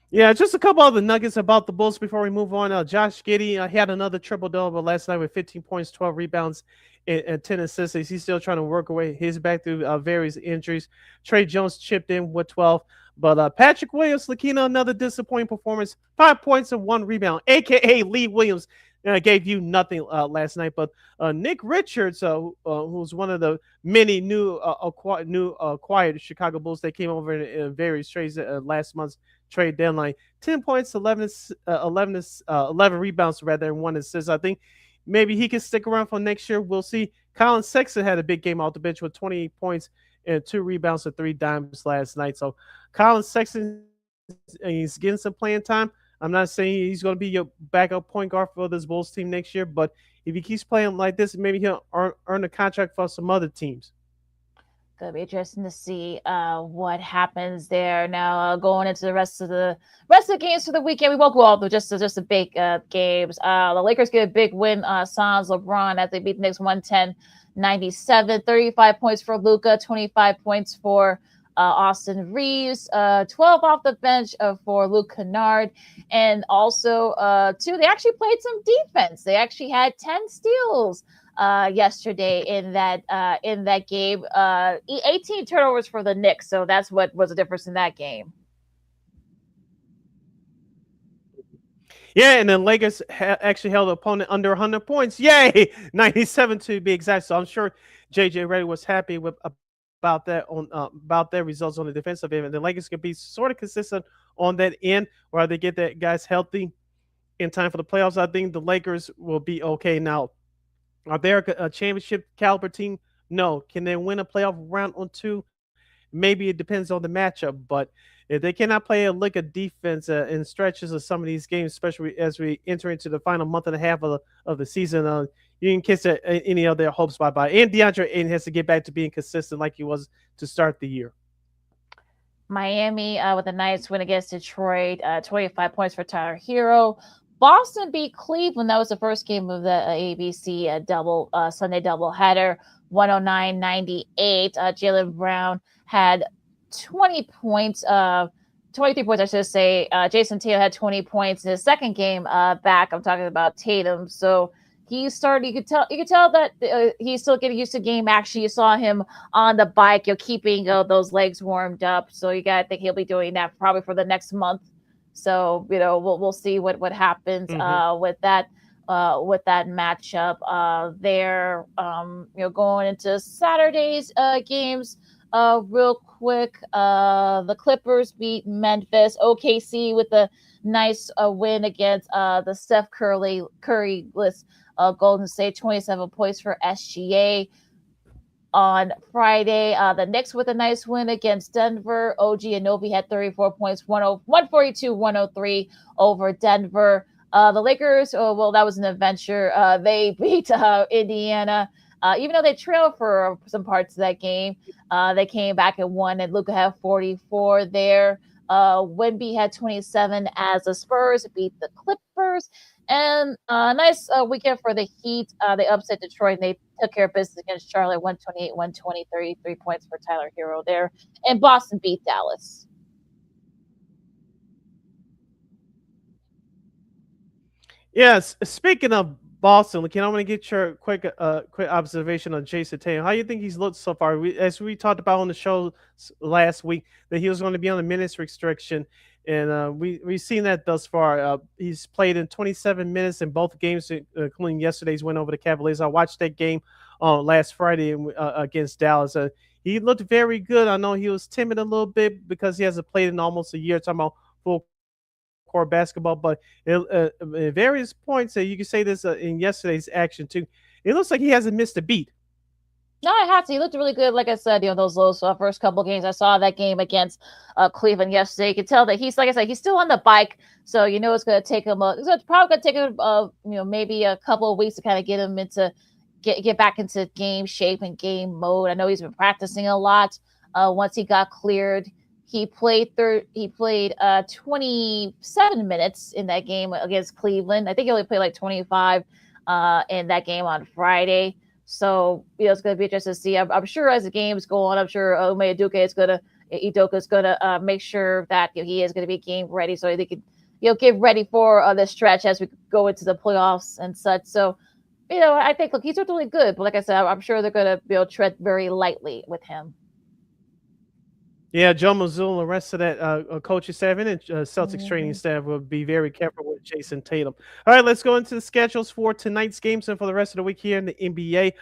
Yeah, just a couple other nuggets about the Bulls before we move on. Josh Giddey had another triple-double last night with 15 points, 12 rebounds, and 10 assists. He's still trying to work away his back through various injuries. Trey Jones chipped in with 12. But Patrick Williams, LaKeena, another disappointing performance. 5 points and 1 rebound, a.k.a. Lee Williams, gave you nothing last night. But Nick Richards, who's one of the many new acquired Chicago Bulls that came over in various trades last month's trade deadline, 10 points, 11 rebounds, rather, and 1 assist. I think maybe he can stick around for next year. We'll see. Colin Sexton had a big game off the bench with 28 points and 2 rebounds and 3 dimes last night. So Colin Sexton, he's getting some playing time. I'm not saying he's going to be your backup point guard for this Bulls team next year, but if he keeps playing like this, maybe he'll earn a contract for some other teams.
Gonna be interesting to see what happens there. Now going into the rest of the games for the weekend, we won't go all through just the big games. The Lakers get a big win. Sans LeBron as they beat the Knicks 110-97. 35 points for Luka, 25 points for Austin Reeves, 12 off the bench for Luke Kennard, and also too, they actually played some defense. They actually had 10 steals yesterday in that game. 18 turnovers for the Knicks, so that's what was the difference in that game.
Yeah, and then Lakers actually held the opponent under 100 points. Yay! 97 to be exact. So I'm sure JJ Redick was happy with about their results on the defensive end. And the Lakers can be sort of consistent on that end, where they get that guys healthy in time for the playoffs. I think the Lakers will be okay. Now, are they a championship caliber team? No. Can they win a playoff round or 2? Maybe it depends on the matchup, but if they cannot play a lick of defense in stretches of some of these games, especially as we enter into the final month and a half of the season, you can kiss any of their hopes bye-bye. And DeAndre Ayton has to get back to being consistent like he was to start the year.
Miami with a nice win against Detroit, 25 points for Tyler Hero. Boston beat Cleveland. That was the first game of the ABC Sunday doubleheader, 109-98. Jaylen Brown had 20 points, 23 points, I should say. Jason Tatum had 20 points in his second game back. I'm talking about Tatum. So he started. You could tell that he's still getting used to game action. You saw him on the bike, keeping those legs warmed up. So you got to think he'll be doing that probably for the next month. So we'll see what happens with that matchup there. Going into Saturday's games. real quick. The Clippers beat Memphis. OKC with a nice win against the Steph Curry-less Golden State, 27 points for SGA. On Friday, the Knicks with a nice win against Denver. OG Anunoby had 34 points, 142-103 over Denver. The Lakers, well, that was an adventure. They beat Indiana. Even though they trailed for some parts of that game, they came back and won, and Luka had 44 there. Wemby had 27 as the Spurs beat the Clippers. And a nice weekend for the Heat. They upset Detroit, and they took care of business against Charlotte, 128-120, 33 points for Tyler Hero there. And Boston beat Dallas.
Yes, speaking of Boston, LaKeena, I want to get your quick observation on Jason Tatum. How do you think he's looked so far? As we talked about on the show last week, that he was going to be on the minutes restriction, and we've seen that thus far. He's played in 27 minutes in both games, including yesterday's win over the Cavaliers. I watched that game last Friday against Dallas. He looked very good. I know he was timid a little bit because he hasn't played in almost a year. Talking about full court basketball, but at various points, you can say this in yesterday's action too. It looks like he hasn't missed a beat.
No, I have to. He looked really good. Like I said, those lows first couple games. I saw that game against Cleveland yesterday. You can tell that he's, like I said, he's still on the bike. So it's going to take him. It's probably going to take him, maybe a couple of weeks to kind of get him into get back into game shape and game mode. I know he's been practicing a lot. Once he got cleared, he played 27 minutes in that game against Cleveland. I think he only played like 25 in that game on Friday. So it's going to be interesting to see. I'm sure as the games go on, I'm sure Udoka is going to make sure that he is going to be game ready, so they can get ready for the stretch as we go into the playoffs and such. So I think he's really good, but like I said, I'm sure they're going to tread very lightly with him.
Yeah, Joe Mazzulla and the rest of that coaching staff and Celtics training staff will be very careful with Jason Tatum. All right, let's go into the schedules for tonight's games and for the rest of the week here in the NBA.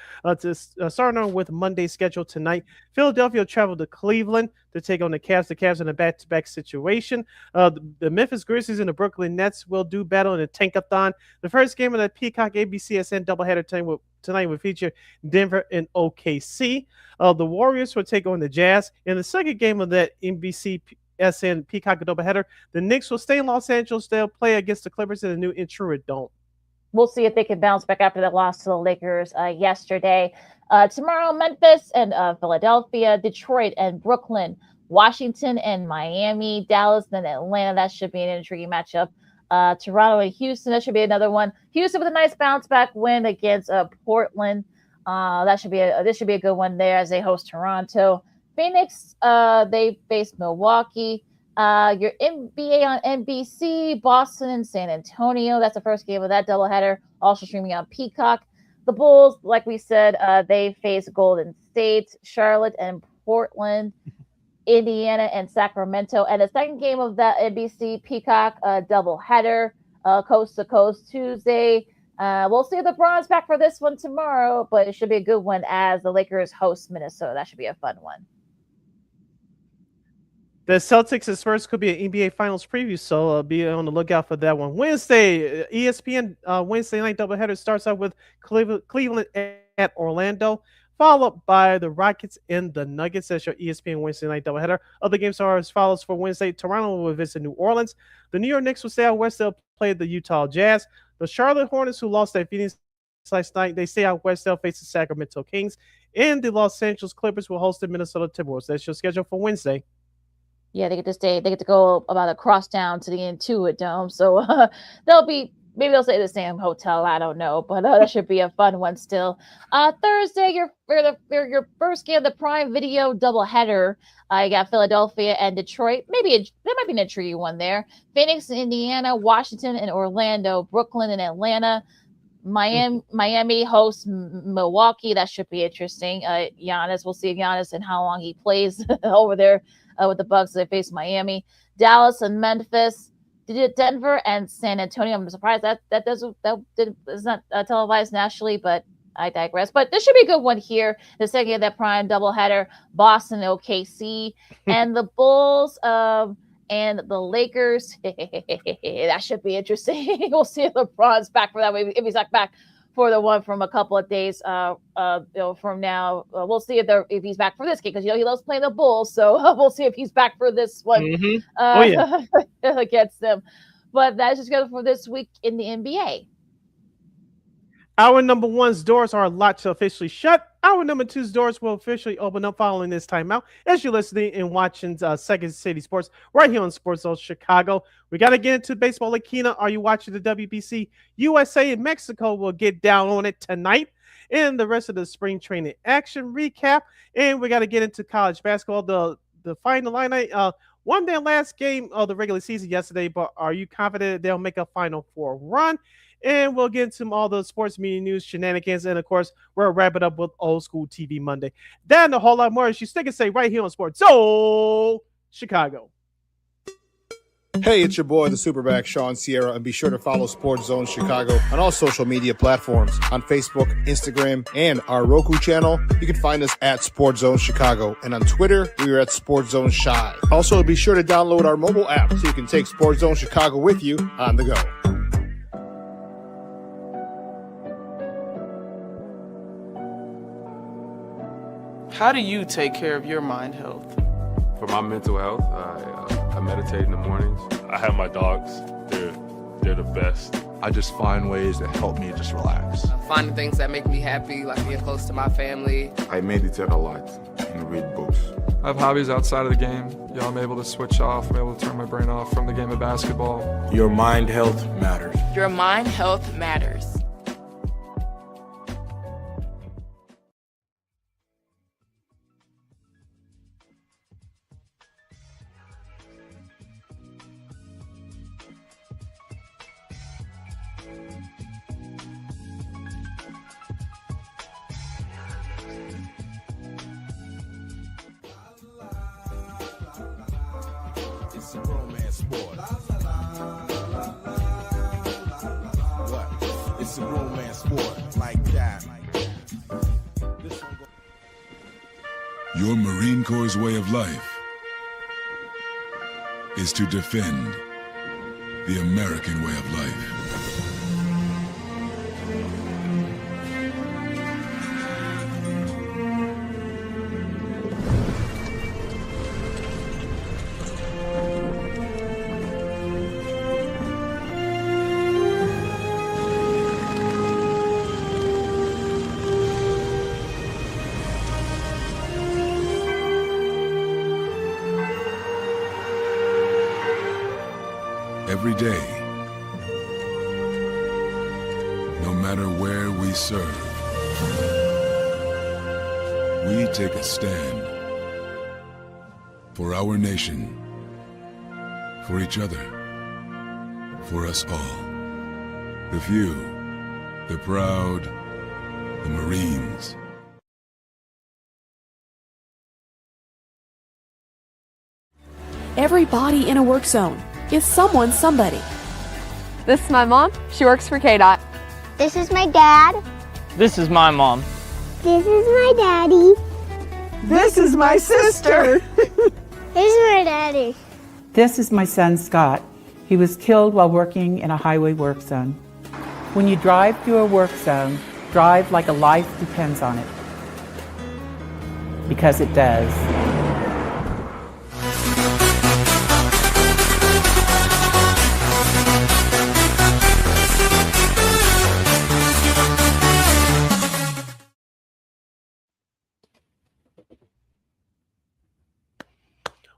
Starting on with Monday's schedule tonight, Philadelphia will travel to Cleveland to take on the Cavs. The Cavs in a back-to-back situation. The Memphis Grizzlies and the Brooklyn Nets will do battle in the Tankathon. The first game of the Peacock ABCSN doubleheader tonight will feature Denver and OKC. The Warriors will take on the Jazz. In the second game of that NBCSN Peacock doubleheader, the Knicks will stay in Los Angeles. They'll play against the Clippers in the new Intuit Dome.
We'll see if they can bounce back after that loss to the Lakers yesterday. Tomorrow, Memphis and Philadelphia, Detroit and Brooklyn, Washington and Miami, Dallas and Atlanta. That should be an intriguing matchup. Toronto and Houston, that should be another one. Houston with a nice bounce back win against Portland. This should be a good one there as they host Toronto. Phoenix, they face Milwaukee. Your NBA on NBC, Boston and San Antonio. That's the first game of that doubleheader, also streaming on Peacock. The Bulls, like we said, they face Golden State, Charlotte and Portland, Indiana and Sacramento. And the second game of that NBC Peacock doubleheader, coast to coast Tuesday. We'll see the Bronze back for this one tomorrow, but it should be a good one as the Lakers host Minnesota. That should be a fun one.
The Celtics and Spurs could be an NBA Finals preview, so be on the lookout for that one. Wednesday, ESPN Wednesday night doubleheader starts out with Cleveland at Orlando, followed by the Rockets and the Nuggets. That's your ESPN Wednesday night doubleheader. Other games are as follows for Wednesday. Toronto will visit New Orleans. The New York Knicks will stay out west. They'll play the Utah Jazz. The Charlotte Hornets, who lost at Phoenix last night, they stay out west. They'll face the Sacramento Kings. And the Los Angeles Clippers will host the Minnesota Timberwolves. That's your schedule for Wednesday.
Yeah, they get to stay. They get to go about across town to the Intuit Dome. So maybe they'll stay at the same hotel. I don't know, but that should be a fun one still. Thursday, your first game of the Prime Video doubleheader. You got Philadelphia and Detroit. There might be an intriguing one there. Phoenix, Indiana, Washington, and Orlando, Brooklyn, and Atlanta. Miami hosts Milwaukee. That should be interesting. Giannis, we'll see if Giannis and how long he plays over there with the Bucks as they face Miami. Dallas and Memphis. Denver and San Antonio. I'm surprised that is not televised nationally, but I digress. But this should be a good one here. The second of that prime doubleheader, Boston OKC, and the Bulls and the Lakers. That should be interesting. We'll see if LeBron's back for that. If he's not back for the one from a couple of days from now. We'll see if he's back for this game, because he loves playing the Bulls. So we'll see if he's back for this one against them. But that's just good for this week in the NBA.
Our number one's doors are locked to officially shut. Our number two's doors will officially open up following this timeout. As you're listening and watching Second City Sports right here on Sports Zone Chicago. We got to get into baseball. LaKeena, are you watching the WBC? USA and Mexico will get down on it tonight. And the rest of the spring training action recap. And we got to get into college basketball. The final line won their last game of the regular season yesterday, but are you confident they'll make a Final Four run? And we'll get into all the sports media news, shenanigans, and of course, we'll wrap it up with Old School TV Monday. That and a whole lot more as you stick and say right here on Sports Zone Chicago.
Hey, it's your boy, the Superback, Sean Sierra, and be sure to follow Sports Zone Chicago on all social media platforms on Facebook, Instagram, and our Roku channel. You can find us at Sports Zone Chicago, and on Twitter, we are at Sports Zone Shy. Also, be sure to download our mobile app so you can take Sports Zone Chicago with you on the go.
How do you take care of your mind health?
For my mental health, I meditate in the mornings. I have my dogs. They're the best.
I just find ways that help me just relax.
Finding things that make me happy, like being close to my family.
I meditate a lot and read books.
I have hobbies outside of the game. I'm able to switch off. I'm able to turn my brain off from the game of basketball.
Your mind health matters.
Your mind health matters.
It's a romance sport. What? It's a romance sport like that.
Your Marine Corps' way of life is to defend the American way of life. Every day, no matter where we serve, we take a stand for our nation, for each other, for us all. The few, the proud, the Marines.
Every body in a work zone is someone's somebody.
This is my mom. She works for KDOT.
This is my dad.
This is my mom.
This is my daddy.
This is my sister.
This is my daddy.
This is my son, Scott. He was killed while working in a highway work zone. When you drive through a work zone, drive like a life depends on it. Because it does.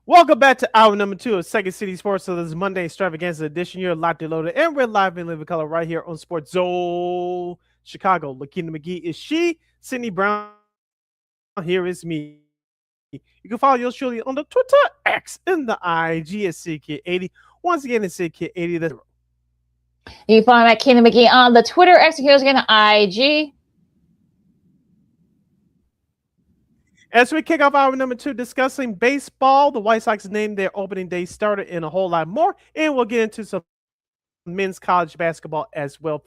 Welcome back to hour number 2 of Second City Sports. So this is Monday Extravaganza edition. You're locked and loaded, and we're live in living color right here on Sports Zone Chicago. LaKeena McGee is she. Sidney Brown here is me. You can follow yours truly on the Twitter, X, and the IG at SidKid80. Once again, it's SidKid80.
You can follow LaKeena McGee on the Twitter, X, and here's again the IG.
As we kick off hour number 2 discussing baseball, the White Sox named their opening day starter and a whole lot more. And we'll get into some men's college basketball as well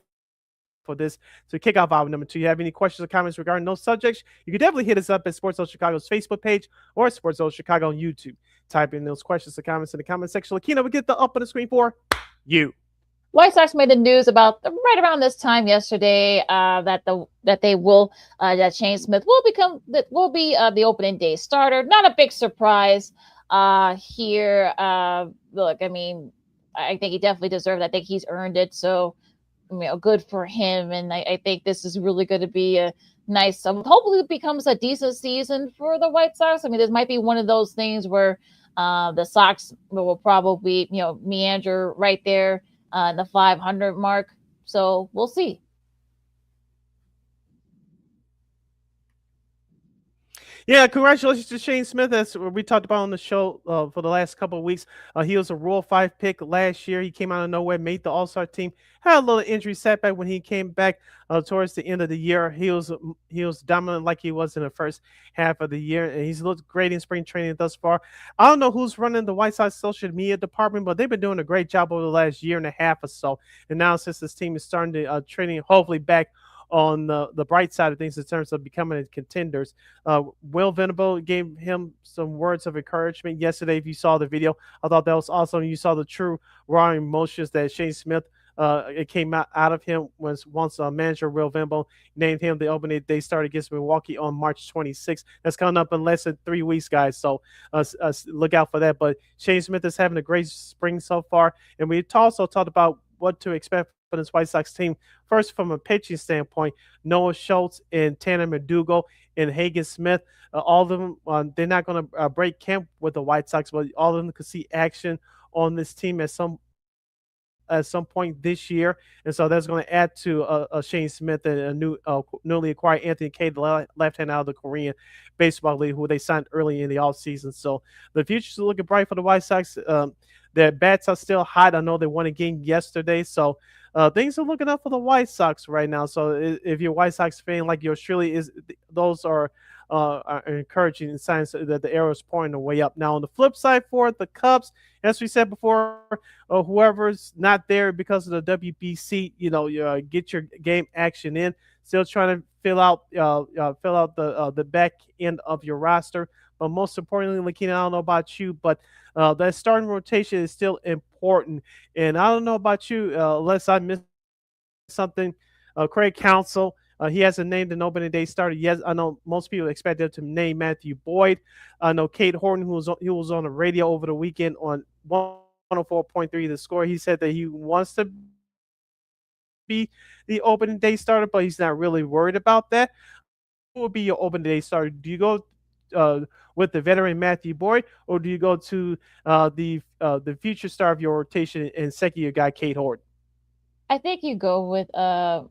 for this to kick off hour number 2. You have any questions or comments regarding those subjects, you can definitely hit us up at Sports Zone Chicago's Facebook page or Sports Zone Chicago on YouTube. Type in those questions or comments in the comment section. LaKeena, we get the up on the screen for you.
White Sox made the news about right around this time yesterday that Shane Smith will be the opening day starter. Not a big surprise here. Look, I mean, I think he definitely deserved it. I think he's earned it. So, good for him. And I think this is really going to be a nice. Hopefully, it becomes a decent season for the White Sox. I mean, this might be one of those things where the Sox will probably meander right there. The 500 mark. So we'll see.
Yeah, congratulations to Shane Smith. As we talked about on the show for the last couple of weeks. He was a Rule 5 pick last year. He came out of nowhere, made the All-Star team. Had a little injury setback when he came back towards the end of the year. He was dominant like he was in the first half of the year, and he's looked great in spring training thus far. I don't know who's running the White Sox social media department, but they've been doing a great job over the last year and a half or so. And now since this team is starting to training, hopefully back on the bright side of things in terms of becoming contenders. Will Venable gave him some words of encouragement yesterday. If you saw the video, I thought that was awesome. You saw the true raw emotions that Shane Smith it came out of him once manager Will Venable named him the opening day starter against Milwaukee on March 26th. That's coming up in less than 3 weeks, guys. So look out for that. But Shane Smith is having a great spring so far, and we also talked about what to expect for this White Sox team. First, from a pitching standpoint, Noah Schultz and Tanner McDougal and Hagen Smith, all of them, they're not going to break camp with the White Sox, but all of them could see action on this team at some point this year. And so that's going to add to Shane Smith and a newly acquired Anthony Kay, the left-hand out of the Korean Baseball League, who they signed early in the offseason. So the future's looking bright for the White Sox. Their bats are still hot. I know they won a game yesterday, so things are looking up for the White Sox right now. So if you're a White Sox fan like yours truly is, those are encouraging signs that the arrow is pointing the way up. Now, on the flip side for the Cubs, as we said before, whoever's not there because of the WBC, get your game action in. Still trying to fill out the back end of your roster. But most importantly, LaKeena, I don't know about you, but that starting rotation is still important. And I don't know about you, unless I missed something. Craig Counsell, he hasn't named an opening day starter yet. I know most people expect him to name Matthew Boyd. I know Kate Horton, who was on the radio over the weekend on 104.3 The Score. He said that he wants to be the opening day starter, but he's not really worried about that. Who will be your opening day starter? Do you go with the veteran Matthew Boyd, or do you go to the future star of your rotation and second-year guy Kate Horton?
I think you go with I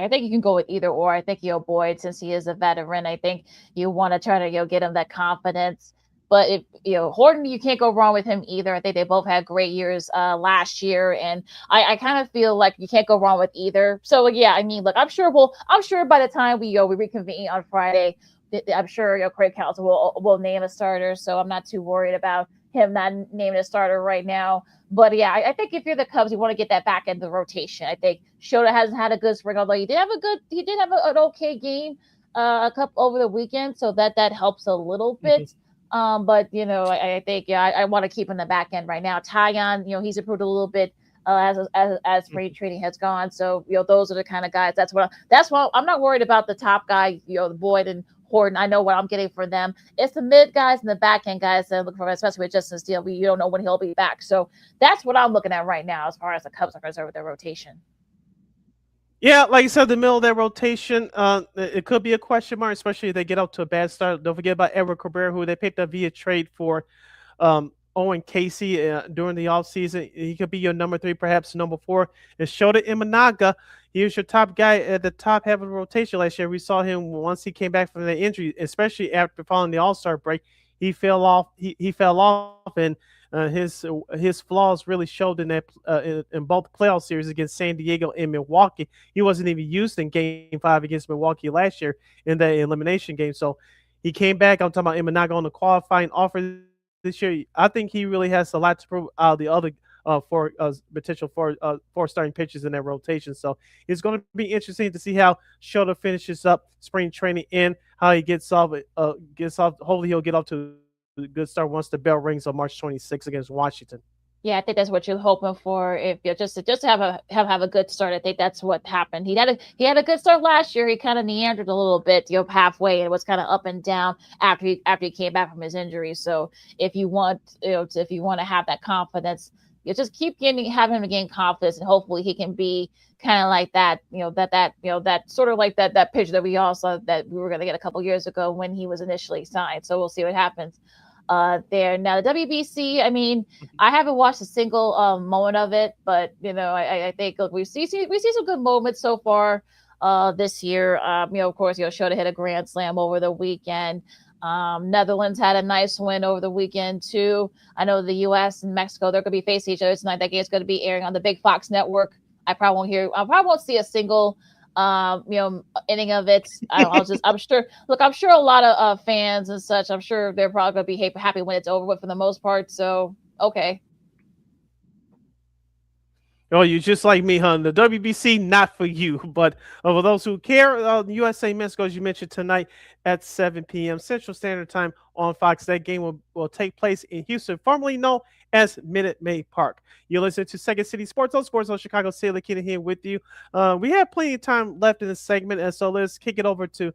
think you can go with either or. I think Boyd, since he is a veteran, I think you want to try to get him that confidence. But if Horton, you can't go wrong with him either. I think they both had great years last year, and I kind of feel like you can't go wrong with either. So yeah, I mean, look, I'm sure by the time we reconvene on Friday, I'm sure Craig Counsell will name a starter. So I'm not too worried about him not naming a starter right now. But yeah, I think if you're the Cubs, you want to get that back in the rotation. I think Shota hasn't had a good spring, although he did have an okay game a couple over the weekend, so that helps a little bit. But I think I want to keep in the back end right now. Tyon, he's improved a little bit as spring training has gone. So those are the kind of guys. That's why I'm not worried about the top guy, the Boyd and Horton. I know what I'm getting for them. It's the mid guys and the back end guys that I'm looking for, especially with Justin Steele. You don't know when he'll be back. So that's what I'm looking at right now as far as the Cubs are concerned with their rotation.
Yeah, like you said, the middle of their rotation, it could be a question mark, especially if they get out to a bad start. Don't forget about Edward Cabrera, who they picked up via trade for Owen Casey during the offseason. He could be your number 3, perhaps number 4. And Shota Imanaga, he was your top guy at the top half of the rotation last year. We saw him once he came back from the injury, especially after following the All-Star break. He fell off. He fell off, and his flaws really showed in both playoff series against San Diego and Milwaukee. He wasn't even used in Game 5 against Milwaukee last year in the elimination game. So he came back. I'm talking about Imanaga on the qualifying offer this year. I think he really has a lot to prove out of the other for potential four starting pitchers in that rotation. So it's going to be interesting to see how Schroeder finishes up spring training in, how he gets off. Hopefully, he'll get off to a good start once the bell rings on March 26th against Washington.
Yeah, I think that's what you're hoping for. If you're just to have a good start, I think that's what happened. He had a good start last year. He kind of meandered a little bit, halfway, and it was kind of up and down after he came back from his injury. So if you want to have that confidence, you just keep having him gain confidence, and hopefully he can be kind of like that, that sort of like that pitcher that we all saw that we were going to get a couple years ago when he was initially signed. So we'll see what happens. There now, the WBC. I mean, I haven't watched a single moment of it, but I think we see some good moments so far this year. Of course, Schroeder hit a grand slam over the weekend. Netherlands had a nice win over the weekend too. I know the U.S. and Mexico, they're going to be facing each other tonight. That game's going to be airing on the big Fox network. I probably won't see a single inning of it. I'm sure a lot of fans and such, I'm sure they're probably going to be happy when it's over with for the most part. So, okay.
Oh, you're just like me, huh? The WBC, not for you. But for those who care, USA Mexico, as you mentioned, tonight at 7 p.m. Central Standard Time on Fox. That game will take place in Houston, formerly known as Minute Maid Park. You listen to Second City Sports on Chicago City. LaKeena here with you. We have plenty of time left in this segment, and so let's kick it over to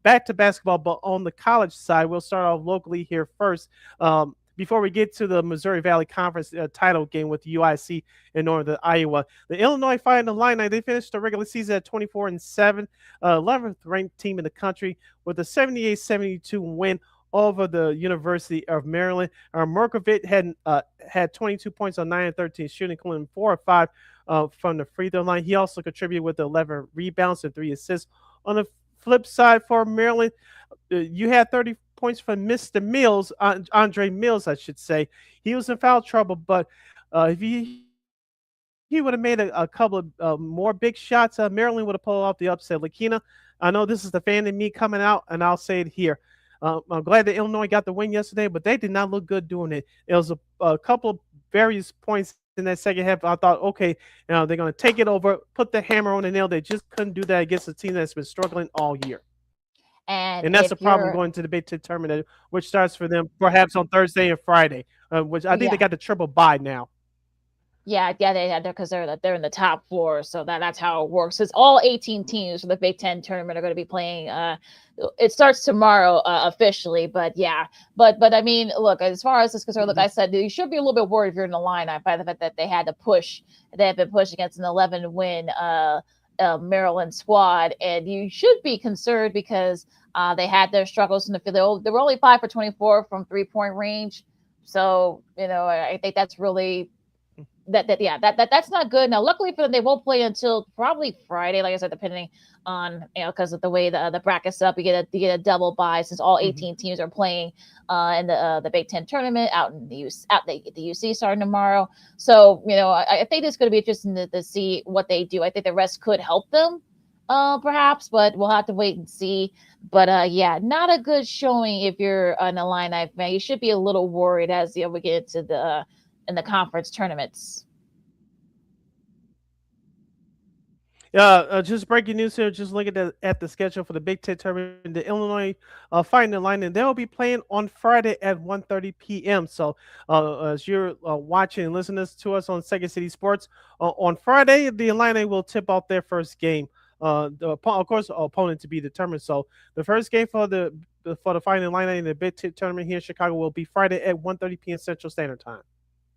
back to basketball, but on the college side. We'll start off locally here first. Before we get to the Missouri Valley Conference title game with UIC in Northern Iowa, the Illinois Fighting Illini, they finished the regular season at 24-7, 11th ranked team in the country with a 78-72 win over the University of Maryland. Merkovich had 22 points on 9 and 13 shooting, including 4 or 5 from the free throw line. He also contributed with 11 rebounds and 3 assists. On the flip side for Maryland, you had 30 points from Mr. Mills, Andre Mills, I should say. He was in foul trouble, but if he would have made a couple of more big shots, Maryland would have pulled off the upset. LaKeena, I know this is the fan in me coming out, and I'll say it here. I'm glad that Illinois got the win yesterday, but they did not look good doing it. It was a couple of various points in that second half. I thought, okay, they're going to take it over, put the hammer on the nail. They just couldn't do that against a team that's been struggling all year. And that's the problem going to the Big Ten tournament, which starts for them perhaps on Thursday and Friday, which I think they got the triple bye now.
Yeah, they had because they're in the top 4, so that's how it works. It's all 18 teams for the Big Ten tournament are going to be playing. It starts tomorrow officially, but yeah, but I mean, look, as far as this is concerned, look, I said you should be a little bit worried if you're in the lineup by the fact that they had to push. They have been pushed against an 11-win Maryland squad, and you should be concerned because they had their struggles in the field. They were only 5 for 24 from 3-point range, so I think that's really. That's not good. Now, luckily for them, they won't play until probably Friday, like I said, depending on because of the way the bracket's up. You get a double bye since all 18 teams are playing in the Big Ten tournament out in the UC starting tomorrow. So I think it's going to be interesting to see what they do. I think the rest could help them, perhaps, but we'll have to wait and see. But yeah, not a good showing if you're an Illini fan. You should be a little worried as we get into in the conference tournaments.
Just breaking news here. Just looking at the schedule for the Big Ten tournament. The Illinois Fighting Illini, and they'll be playing on Friday at 1:30 p.m. So as you're watching and listening to us on Second City Sports, on Friday, the Illini will tip off their first game. Of course, opponent to be determined. So the first game for the Fighting Illini in the Big Ten tournament here in Chicago will be Friday at 1:30 p.m. Central Standard Time.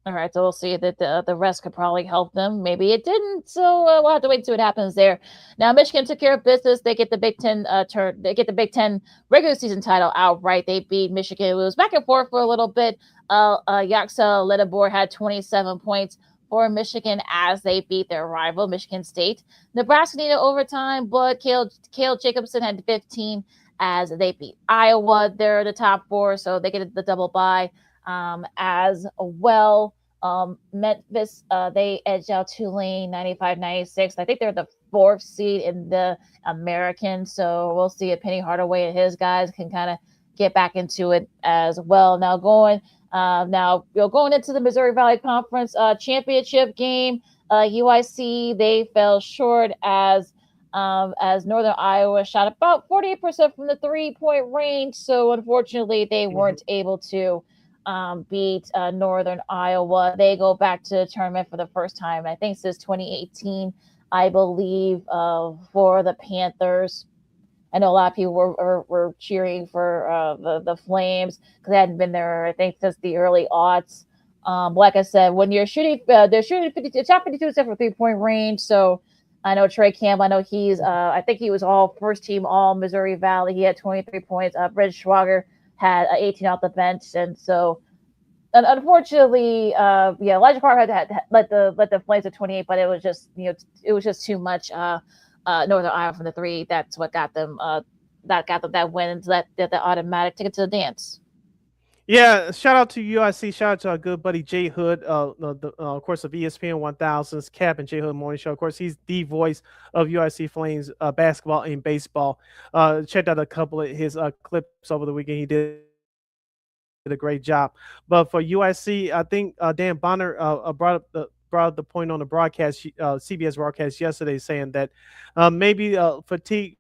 All right, so we'll see that the rest could probably help them. Maybe it didn't, so we'll have to wait and see what happens there. Now, Michigan took care of business. They get the Big Ten They get the Big Ten regular season title outright. They beat Michigan. It was back and forth for a little bit. Yaksa Ledabor had 27 points for Michigan as they beat their rival Michigan State. Nebraska needed overtime, but Cale Jacobson had 15 as they beat Iowa. They're the top 4, so they get the double bye. As well, Memphis, they edged out Tulane 95-96. I think they're the 4th seed in the American, so we'll see if Penny Hardaway and his guys can kind of get back into it as well. Now going Now, going into the Missouri Valley Conference championship game, UIC, they fell short as Northern Iowa shot about 48% from the 3-point range. So unfortunately, they weren't able to beat Northern Iowa. They go back to the tournament for the first time, I think, since 2018, I believe, for the Panthers. I know a lot of people were cheering for the Flames because they hadn't been there, I think, since the early aughts. Like I said, when you're shooting, they're shooting 52% for 3-point range. So I know Trey Campbell. I know he's. I think he was all first team, all Missouri Valley. He had 23 points. Brent Schwager had 18 off the bench, and so. And unfortunately, Elijah Carter had let the Flames at 28, but it was just too much. Northern Iowa from the 3. That's what got them that win, that automatic ticket to the dance.
Yeah, shout out to UIC. Shout out to our good buddy Jay Hood, of course, of ESPN 1000's Cap and Jay Hood Morning Show. Of course, he's the voice of UIC Flames basketball and baseball. Checked out a couple of his clips over the weekend. He did a great job. But for UIC, I think Dan Bonner brought up the point on the broadcast, CBS broadcast yesterday, saying that maybe fatigue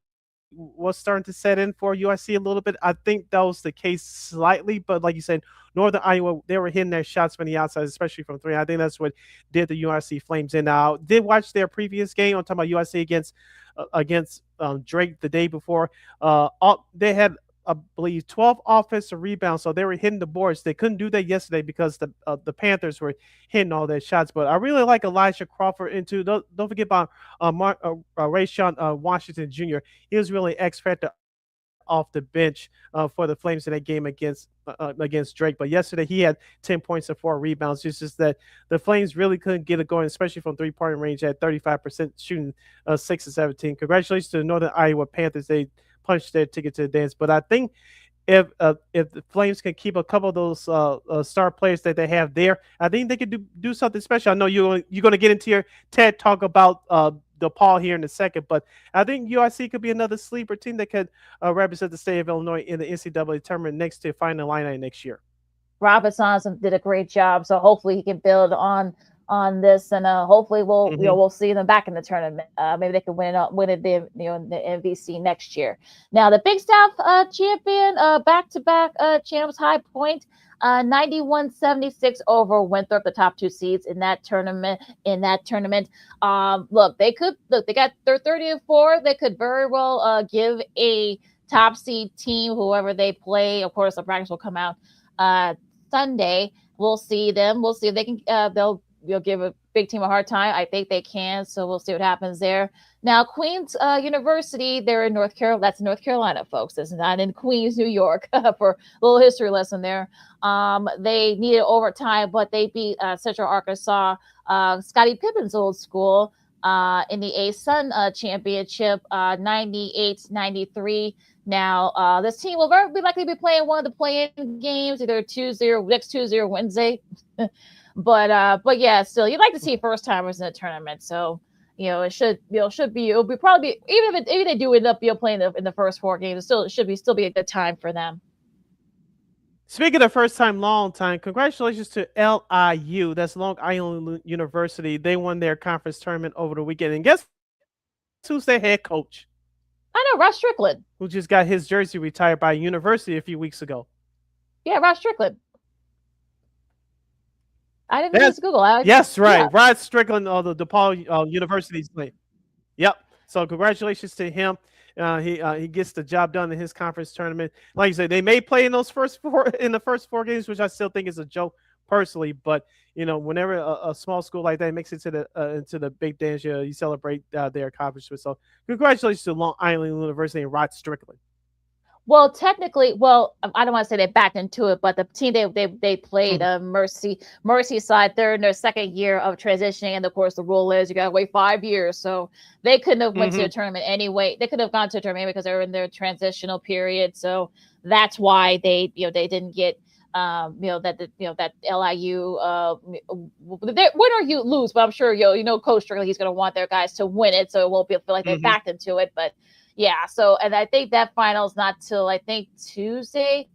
was starting to set in for UIC a little bit. I think that was the case slightly, but like you said, Northern Iowa, they were hitting their shots from the outside, especially from 3. I think that's what did the UIC Flames in. Now, did watch their previous game. I'm talking about UIC against Drake the day before. They had, I believe, 12 offensive rebounds, so they were hitting the boards. They couldn't do that yesterday because the Panthers were hitting all their shots. But I really like Elijah Crawford into. Don't forget about Rayshawn Washington Jr. He was really X factor off the bench for the Flames in that game against Drake. But yesterday he had 10 points and 4 rebounds. It's just that the Flames really couldn't get it going, especially from 3-point range at 35%, shooting 6 of 17. Congratulations to the Northern Iowa Panthers. They punched their ticket to the dance. But I think if the Flames can keep a couple of those star players that they have there, I think they could do something special. I know you're going to get into your TED talk about DePaul here in a second, but I think UIC could be another sleeper team that could represent the state of Illinois in the NCAA tournament next to Final Illini next year.
Rob Hassan did a great job, so hopefully he can build on this, and hopefully we'll see them back in the tournament. Maybe they can win it the MVC next year. Now the Big South champion, back-to-back champs, High Point, 91-76 over Winthrop, the top 2 seeds in that tournament. They got their 30-4. They could very well give a top seed team whoever they play. Of course, the brackets will come out Sunday. We'll see them. We'll see if they can. They'll give a big team a hard time. I think they can. So we'll see what happens there. Now, Queens University, they're in North Carolina. That's North Carolina, folks. This is not in Queens, New York, for a little history lesson there. They needed overtime, but they beat Central Arkansas, Scottie Pippen's old school, in the ASUN championship, 98-93. Now, this team will very likely be playing one of the play-in games, either next Tuesday or Wednesday. But yeah, still, you'd like to see first timers in the tournament. So, it'll probably be, even if they do end up playing in the first 4 games, it should still be a good time for them.
Speaking of first time, long time, congratulations to LIU. That's Long Island University. They won their conference tournament over the weekend. And guess who's their head coach?
I know, Ross Strickland.
Who just got his jersey retired by a university a few weeks ago.
Yeah, Ross Strickland. I didn't just Google.
Yes, right. Yeah. Rod Strickland of the DePaul University's name. Yep. So congratulations to him. He gets the job done in his conference tournament. Like you said, they may play in the first 4 games, which I still think is a joke personally. But whenever a small school like that makes it to the big dance, you celebrate their accomplishments. So congratulations to Long Island University and Rod Strickland.
Well, technically, I don't want to say they backed into it, but the team they played, Merseyside, they're in their second year of transitioning, and of course the rule is you got to wait 5 years, so they couldn't have went to the tournament anyway. They could have gone to the tournament because they were in their transitional period, so that's why they didn't get that LIU win or you lose, but I'm sure Coach Strickland, he's going to want their guys to win it, so it won't feel like they backed into it, but. Yeah, so, and I think that final's not till, I think,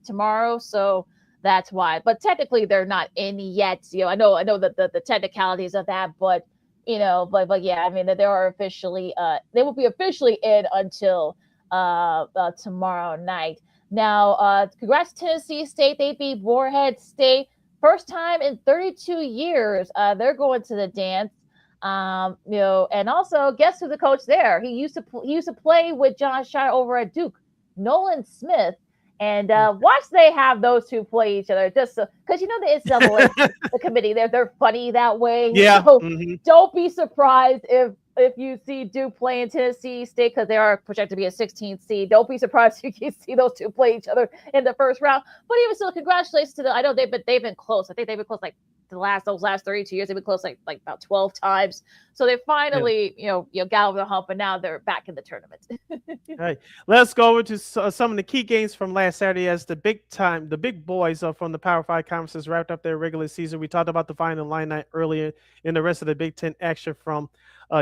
tomorrow. So That's why. But technically, they're not in yet. I know that the technicalities of that, but but yeah, I mean that they are officially they will be officially in until tomorrow night. Now, congrats to Tennessee State. They beat Morehead State. First time in 32 years. They're going to the dance. And also guess who the coach there? He used to play with John Shire over at Duke, Nolan Smith. And watch they have those two play each other, just because the NCAA the committee they're funny that way.
Yeah.
So don't be surprised if you see Duke playing Tennessee State, because they are projected to be a 16th seed. Don't be surprised if you see those two play each other in the first round. But even still, congratulations to them. I know they've been close. I think they've been close like those last 32 years. They've been close like about 12 times. So they finally got over the hump, and now they're back in the tournament.
All right, let's go over to some of the key games from last Saturday as the big boys from the Power 5 conferences wrapped up their regular season. We talked about the final line night earlier in the rest of the Big Ten action from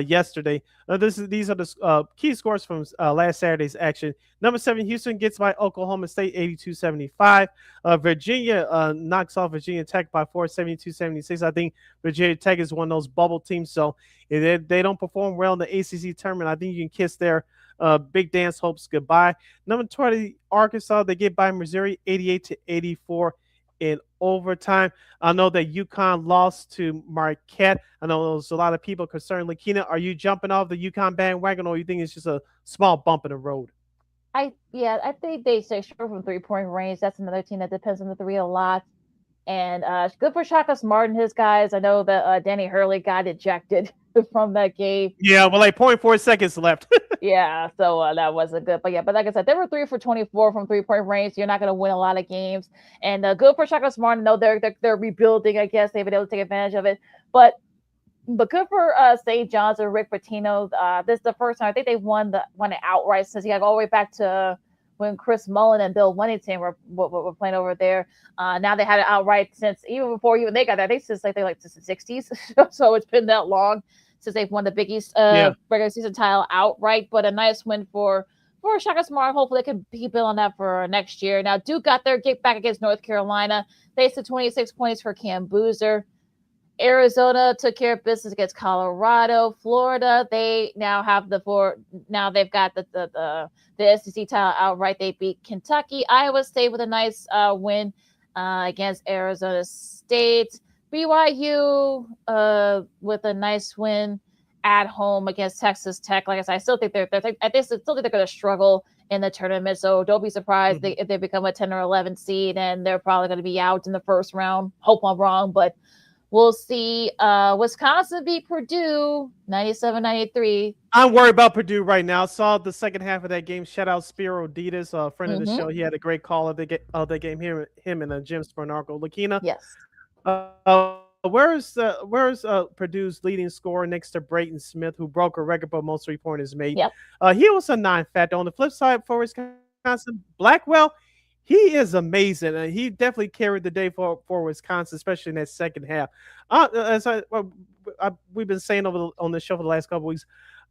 yesterday. These are the key scores from last Saturday's action. Number 7, Houston gets by Oklahoma State 82-75. Virginia knocks off Virginia Tech by 72-76. I think Virginia Tech is one of those bubble teams, so if they don't perform well in the ACC tournament, I think you can kiss their big dance hopes goodbye. Number 20, Arkansas, they get by Missouri 88-84 in overtime. I know that UConn lost to Marquette. I know there's a lot of people concerned. LaKeena, are you jumping off the UConn bandwagon, or you think it's just a small bump in the road?
I think they stay short from 3-point range. That's another team that depends on the three a lot. And good for Shaka Smart and his guys. I know that Danny Hurley got ejected from that game.
Yeah, well, like 0.4 seconds left.
Yeah, so that wasn't good. But like I said, they were 3 for 24 from 3-point range. So you're not going to win a lot of games. And good for Shaka Smart. I know they're rebuilding. I guess they've been able to take advantage of it. But good for St. John's and Rick Pitino. This is the first time I think they won it outright since he got all the way back to when Chris Mullen and Bill Wennington were playing over there. Now they had it outright since even before they got there. They since like the 60s, so it's been that long since they've won the Big East regular season title outright. But a nice win for Shaka Smart. Hopefully they can keep building on that for next year. Now Duke got their kick back against North Carolina. They said 26 points for Cam Boozer. Arizona took care of business against Colorado. Florida, they now have they've got the SEC title outright. They beat Kentucky. Iowa State with a nice win against Arizona State. BYU with a nice win at home against Texas Tech. Like I said, I still think they're going to struggle in the tournament. So don't be surprised if they become a 10 or 11 seed, and they're probably going to be out in the first round. Hope I'm wrong, but we'll see. Wisconsin beat Purdue 97-93.
I'm worried about Purdue right now. Saw the second half of that game. Shout out Spiro Ditas, a friend of the show. He had a great call of the game. Him and Jim Sparnarko. LaKeena.
Yes.
Where's Purdue's leading scorer next to Brayton Smith, who broke a record for most 3-pointers made?
Yep.
He was a non-factor. On the flip side, for Wisconsin, Blackwell, he is amazing, and he definitely carried the day for Wisconsin, especially in that second half. We've been saying on the show for the last couple of weeks,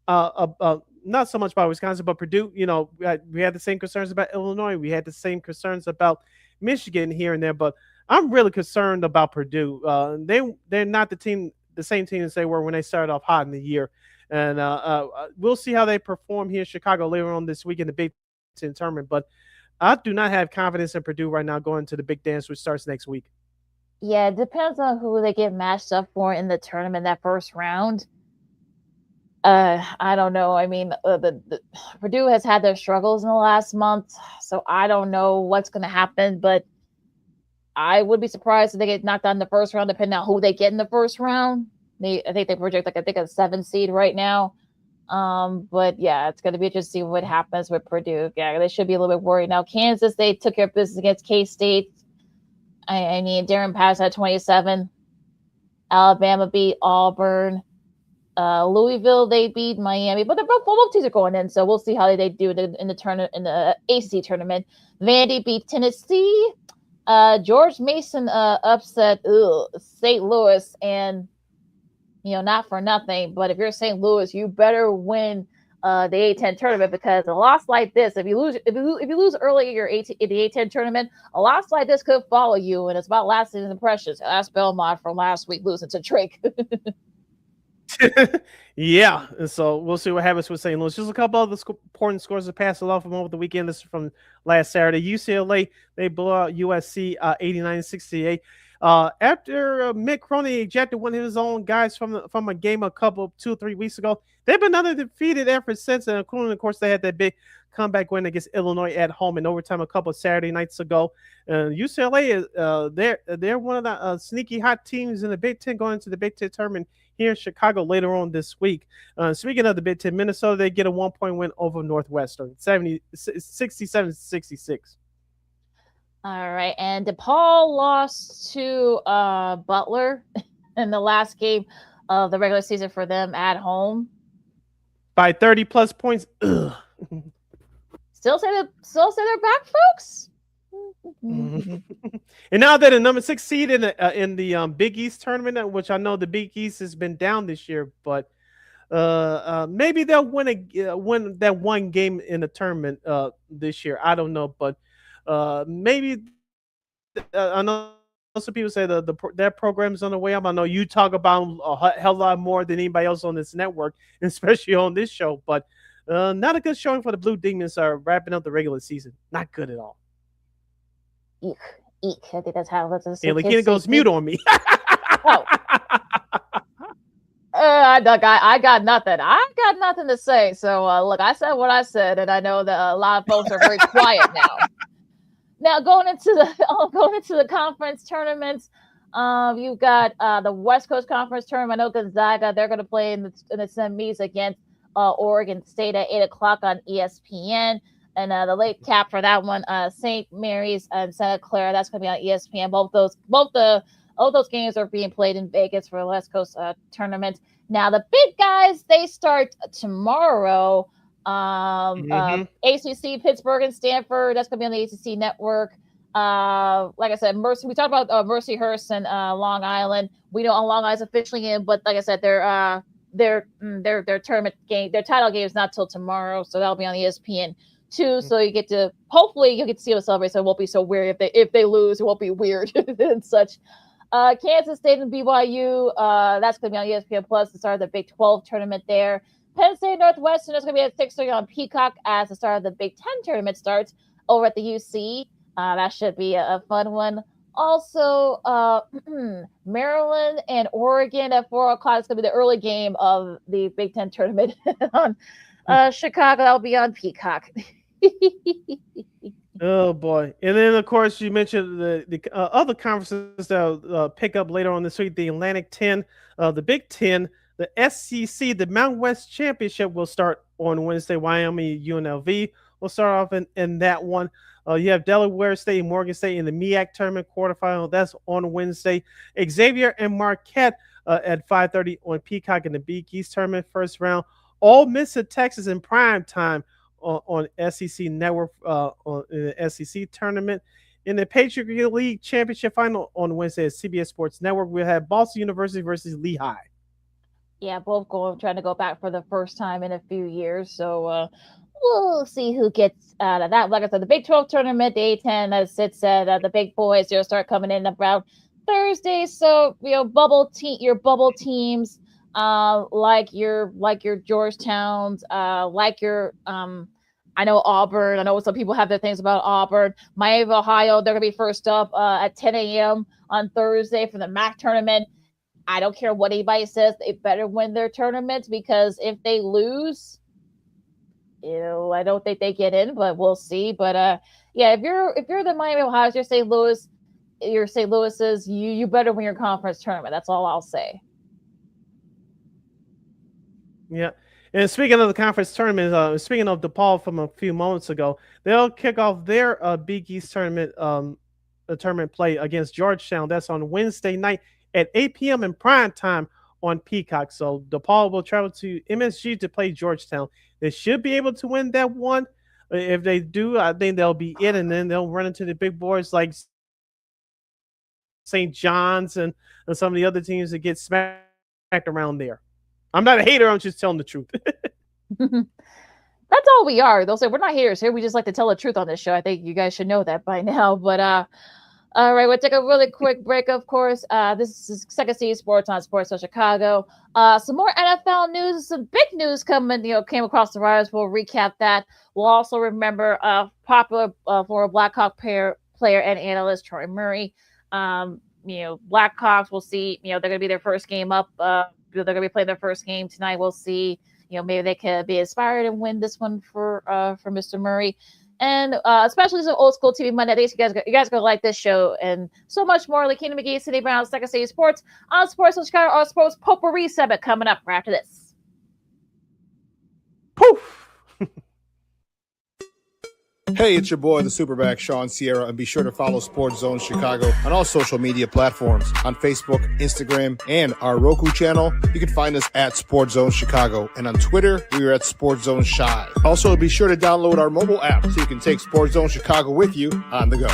not so much about Wisconsin, but Purdue. We had the same concerns about Illinois. We had the same concerns about Michigan here and there, but I'm really concerned about Purdue. They're not the same team as they were when they started off hot in the year, and we'll see how they perform here in Chicago later on this week in the Big Ten tournament. But I do not have confidence in Purdue right now going to the big dance, which starts next week.
Yeah, it depends on who they get matched up for in the tournament that first round. I don't know. I mean, Purdue has had their struggles in the last month, so I don't know what's going to happen. But I would be surprised if they get knocked out in the first round, depending on who they get in the first round. I think they project a 7 seed right now. But yeah, it's going to be interesting to see what happens with Purdue. Yeah, they should be a little bit worried. Now, Kansas, they took care of business against K-State. I mean, Darren Pass had 27. Alabama beat Auburn. Louisville, they beat Miami. But both teams are going in, so we'll see how they do in the tournament, in the ACC tournament. Vandy beat Tennessee. George Mason upset St. Louis, and not for nothing, but if you're St. Louis, you better win the A10 tournament, because a loss like this, if you lose early in in the A10 tournament, a loss like this could follow you, and it's about last season's impressions. Ask Belmont from last week losing to Drake.
Yeah, and so we'll see what happens with St. Louis. Just a couple other important scores to pass along from over the weekend. This is from last Saturday. UCLA, they blow out USC 89-68. After Mick Cronin ejected one of his own guys from a game 2 or 3 weeks ago, they've been undefeated ever since, and including, of course, they had that big comeback win against Illinois at home in overtime a couple of Saturday nights ago. UCLA is they're one of the sneaky hot teams in the Big Ten going into the Big Ten tournament here in Chicago later on this week. Speaking of the Big Ten, Minnesota, they get a 1-point win over Northwestern, 67-66.
All right, and DePaul lost to Butler in the last game of the regular season for them at home
by 30 plus points. Ugh.
Still say they're back, folks.
And now they're the number 6 seed in the Big East tournament, which I know the Big East has been down this year, but maybe they'll win that one game in the tournament this year. I don't know, but maybe I know some people say that program's on the way up. I know you talk about them a hell lot more than anybody else on this network, especially on this show, but not a good showing for the Blue Demons wrapping up the regular season. Not good at all.
Eek. I think that's how let's say.
Yeah, LaKeena goes mute on me.
Oh. I got nothing. I got nothing to say. So look, I said what I said, and I know that a lot of folks are very quiet now. Now going into the conference tournaments, you've got the West Coast Conference tournament. I know Gonzaga, they're going to play in the semis against Oregon State at 8:00 on ESPN. And the late cap for that one, St. Mary's and Santa Clara, that's going to be on ESPN. Both those games are being played in Vegas for the West Coast tournament. Now the big guys, they start tomorrow. ACC, Pittsburgh and Stanford, that's going to be on the ACC network. Like I said, we talked about Mercyhurst and Long Island. We know Long Island's officially in, but like I said, their tournament game, their title game is not till tomorrow, so that'll be on ESPN too. So hopefully you'll get to see them celebrate, so it won't be so weird if they lose. It won't be weird and such. Kansas State and BYU, that's going to be on ESPN Plus to start the Big 12 tournament there. Penn State Northwestern is going to be at 6:30 on Peacock as the start of the Big 10 tournament starts over at the UC. That should be a fun one. Also, Maryland and Oregon at 4:00 is going to be the early game of the Big 10 tournament on Chicago. That'll be on Peacock.
Oh boy! And then of course you mentioned the other conferences that'll pick up later on this week. The Atlantic 10, the Big 10, the SEC, the Mountain West Championship will start on Wednesday. Wyoming UNLV will start off in that one. You have Delaware State and Morgan State in the MEAC tournament quarterfinal. That's on Wednesday. Xavier and Marquette at 5:30 on Peacock in the Big East tournament first round. Ole Miss at Texas in prime time on SEC Network on the SEC tournament. In the Patriot League Championship final on Wednesday at CBS Sports Network, we'll have Boston University versus Lehigh.
Yeah, both trying to go back for the first time in a few years. So we'll see who gets out of that. Like I said, the Big 12 tournament, the A10, as Sid said, the big boys, they'll start coming in around Thursday. So, your bubble teams, like your Georgetowns, like your I know Auburn. I know some people have their things about Auburn. Miami of Ohio, they're gonna be first up at 10 a.m. on Thursday for the MAC tournament. I don't care what anybody says, they better win their tournaments, because if they lose, I don't think they get in, but we'll see. But yeah, if you're the Miami of Ohio, your St. Louis's, you better win your conference tournament. That's all I'll say.
Yeah. And speaking of the conference tournament, speaking of DePaul from a few moments ago, they'll kick off their Big East tournament tournament play against Georgetown. That's on Wednesday night at 8 p.m. in prime time on Peacock. So DePaul will travel to MSG to play Georgetown. They should be able to win that one. If they do, I think they'll be in, and then they'll run into the big boys like St. John's and some of the other teams that get smacked around there. I'm not a hater. I'm just telling the truth.
That's all we are. They'll say we're not haters here. We just like to tell the truth on this show. I think you guys should know that by now. But all right, we'll take a really quick break, of course. This is Second City Sports on Sports of Chicago. Some more NFL news, some big news coming, came across the wires. We'll recap that. We'll also remember popular former Blackhawk player and analyst Troy Murray. Blackhawks, we'll see, they're going to be their first game up. They're going to be playing their first game tonight. We'll see, maybe they could be inspired and win this one for Mr. Murray. And especially some old school TV Monday. I think you guys are gonna like this show and so much more. LaKeena, McGee, Sidney Brown, Second City Sports on Sports of Chicago, our Sports Potpourri segment coming up right after this.
Poof.
Hey, it's your boy, the Superback, Sean Sierra, and be sure to follow Sports Zone Chicago on all social media platforms on Facebook, Instagram, and our Roku channel. You can find us at Sports Zone Chicago, and on Twitter, we are at Sports Zone Shy. Also, be sure to download our mobile app so you can take Sports Zone Chicago with you on the go.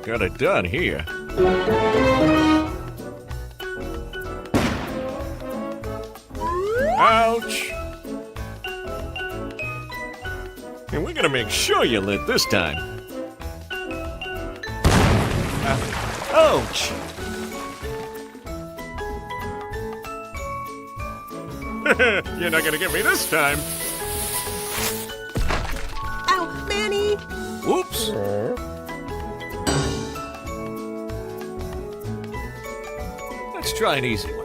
Got it done here. Ouch! And we're gonna make sure you lit this time. Ouch! You're not gonna get me this time.
Ow, Manny!
Whoops! Let's try an easy one.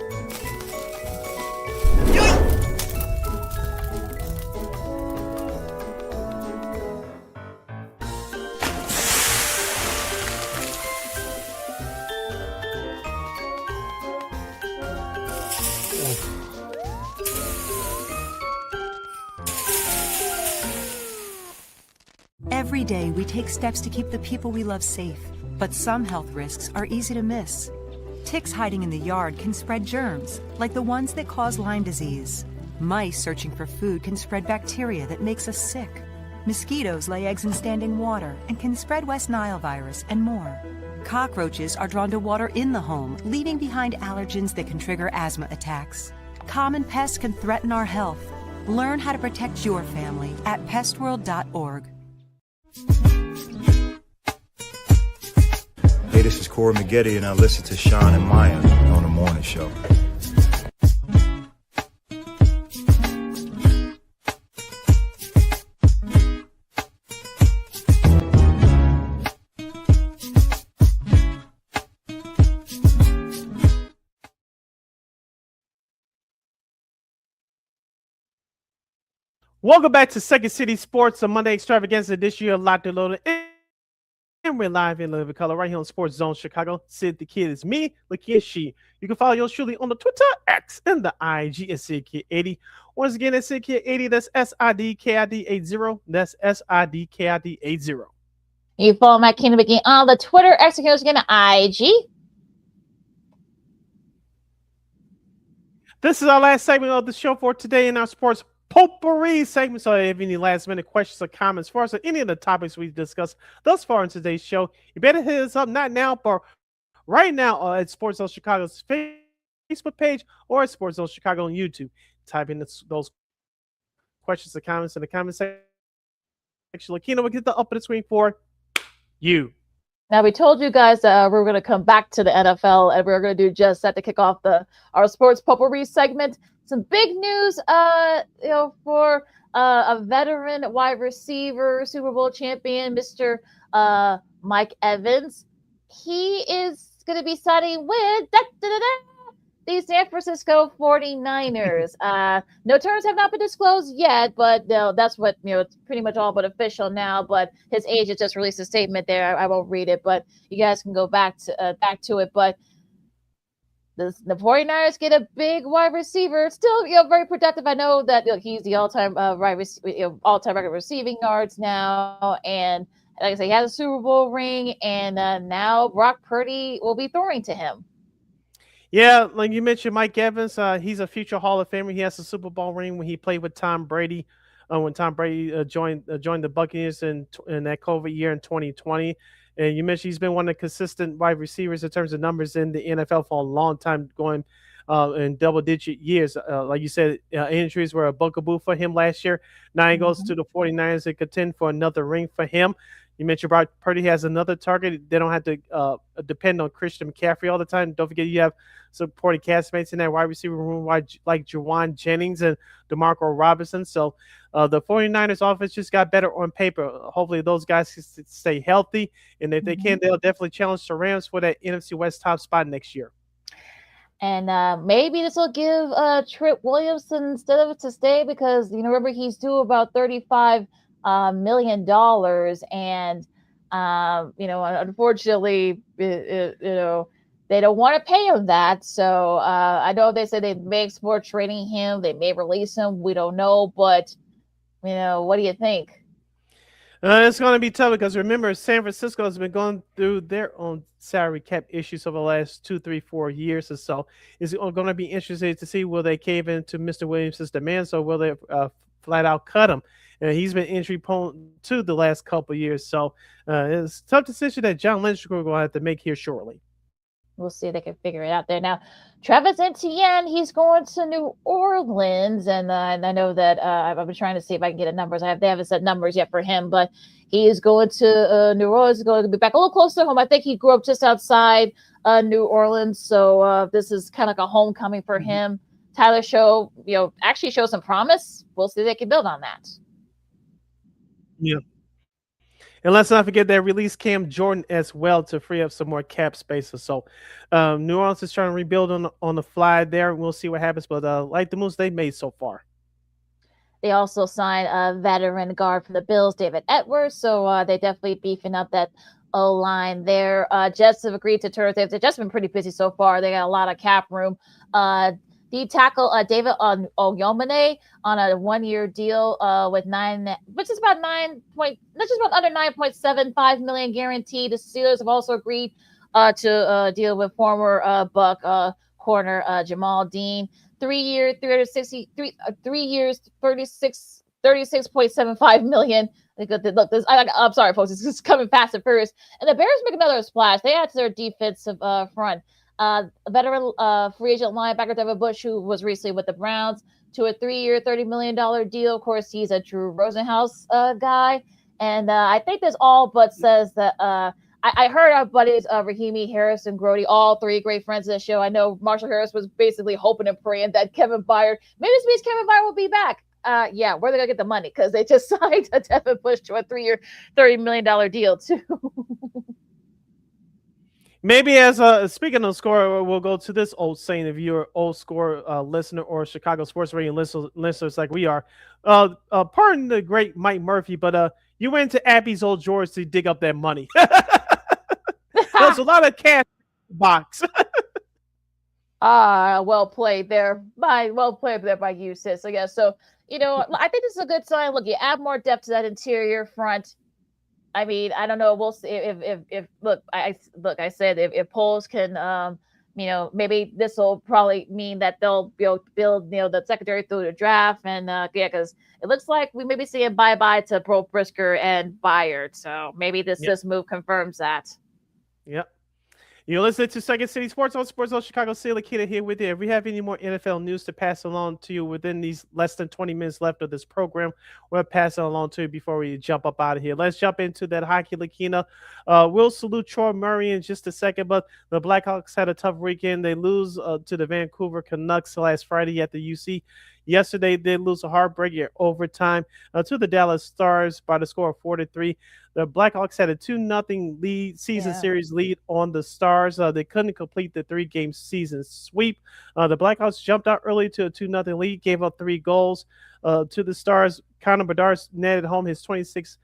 Every day, we take steps to keep the people we love safe, but some health risks are easy to miss. Ticks hiding in the yard can spread germs, like the ones that cause Lyme disease. Mice searching for food can spread bacteria that makes us sick. Mosquitoes lay eggs in standing water and can spread West Nile virus and more. Cockroaches are drawn to water in the home, leaving behind allergens that can trigger asthma attacks. Common pests can threaten our health. Learn how to protect your family at pestworld.org.
Hey, this is Corey McGee, and I listen to Sean and Maya on the morning show.
Welcome back to Second City Sports, a Monday extravaganza edition of Locked and Loaded. And we're live in Living Color right here on Sports Zone Chicago. Sid the Kid is me, LaKeena she. You can follow yours truly on the Twitter, X, and the IG at SidKid80. Once again, that's SidKid80. That's SIDKID80. That's SIDKID80.
You follow my Kingdom McGee on the Twitter, X, and again, IG.
This is our last segment of the show for today in our sports potpourri segment. So if you have any last minute questions or comments for us on any of the topics we discussed thus far in today's show, you better hit us up, not now, but right now at Sports Zone Chicago's Facebook page or at Sports Zone Chicago on YouTube. Type in those questions or comments in the comment section. LaKeena will get the up of the screen for you.
Now, we told you guys that we were going to come back to the NFL, and we were going to do just that to kick off our sports potpourri segment. Some big news, for a veteran wide receiver, Super Bowl champion, Mr. Mike Evans. He is going to be signing with the San Francisco 49ers. No terms have not been disclosed yet, but that's what, it's pretty much all but official now. But his agent just released a statement there. I won't read it, but you guys can go back to it. But the 49ers get a big wide receiver. Still, very productive. I know that he's the all-time all-time record receiving yards now, and like I say, he has a Super Bowl ring, and now Brock Purdy will be throwing to him.
Yeah, like you mentioned, Mike Evans, he's a future Hall of Famer. He has a Super Bowl ring when he played with Tom Brady, when Tom Brady joined the Buccaneers in that COVID year in 2020. And you mentioned he's been one of the consistent wide receivers in terms of numbers in the NFL for a long time, going in double-digit years. Like you said, injuries were a bugaboo for him last year. Now he goes to the 49ers and contend for another ring for him. You mentioned Brock Purdy has another target. They don't have to depend on Christian McCaffrey all the time. Don't forget you have supporting castmates in that wide receiver room like Juwan Jennings and DeMarco Robinson. So the 49ers offense just got better on paper. Hopefully those guys can stay healthy. And if they can, they'll definitely challenge the Rams for that NFC West top spot next year.
And maybe this will give Trent Williamson instead of it to stay because, remember, he's due about $35 million. And, unfortunately, they don't want to pay him that. So I know they said they may explore trading him. They may release him. We don't know. But, what do you think?
It's going to be tough because remember, San Francisco has been going through their own salary cap issues over the last 2, 3, 4 years or so. It's going to be interesting to see will they cave into Mr. Williams' demands or will they flat out cut him. He's been injury prone to the last couple of years. So it's a tough decision that John Lynch is going to have to make here shortly.
We'll see if they can figure it out there. Now, Travis Etienne, he's going to New Orleans. And I know that I've been trying to see if I can get numbers. They haven't set numbers yet for him, but he is going to New Orleans. He's going to be back a little closer to home. I think he grew up just outside New Orleans. So this is kind of like a homecoming for him. Tyler Show, actually shows some promise. We'll see if they can build on that.
Yeah. And let's not forget they released Cam Jordan as well to free up some more cap space or so. New Orleans is trying to rebuild on the fly there. We'll see what happens, but like the moves they've made so far.
They also signed a veteran guard from the Bills, David Edwards. So they definitely beefing up that O-line there. Jets have agreed to terms. They've just been pretty busy so far. They got a lot of cap room. The tackle David Oyomene on a 1-year deal with under $9.75 million guaranteed. The Steelers have also agreed to deal with former Buck corner Jamal Dean. 3 years, $36.75 million. Look, I'm sorry, folks. It's just coming fast and furious. And the Bears make another splash. They add to their defensive front. A veteran free agent linebacker Devin Bush, who was recently with the Browns, to a 3-year, $30 million deal. Of course, he's a Drew Rosenhaus guy. And I think this all but says that I heard our buddies Rahimi, Harris, and Grody, all three great friends of the show. I know Marshall Harris was basically hoping and praying that Kevin Byard, maybe this means Kevin Byard will be back. Yeah, where are they going to get the money? Because they just signed a Devin Bush to a 3-year, $30 million deal, too.
Maybe as speaking of score, we'll go to this old saying. If you're an old score listener or Chicago sports radio listeners like we are, pardon the great Mike Murphy, but you went to Abby's Old George to dig up that money. There's a lot of cash in the box.
Well played there by you, sis. I guess so. I think this is a good sign. Look, you add more depth to that interior front. I mean, I don't know. We'll see if I said if polls can, maybe this will probably mean that they'll build, the secondary through the draft. And because it looks like we may be seeing bye-bye to Bro Brisker and Byard. So maybe this move confirms that.
Yep. You're listening to Second City Sports on Sports Zone Chicago. LaKeena here with you. If we have any more NFL news to pass along to you within these less than 20 minutes left of this program, we'll pass it along to you before we jump up out of here. Let's jump into that hockey, LaKeena. We'll salute Troy Murray in just a second, but the Blackhawks had a tough weekend. They lose to the Vancouver Canucks last Friday at the UC. Yesterday, they lose a heartbreaker overtime to the Dallas Stars by the score of 4-3. The Blackhawks had a 2-0 lead, season series lead on the Stars. They couldn't complete the 3-game season sweep. The Blackhawks jumped out early to a 2-0 lead, gave up 3 goals to the Stars. Connor Bedard netted home his 26th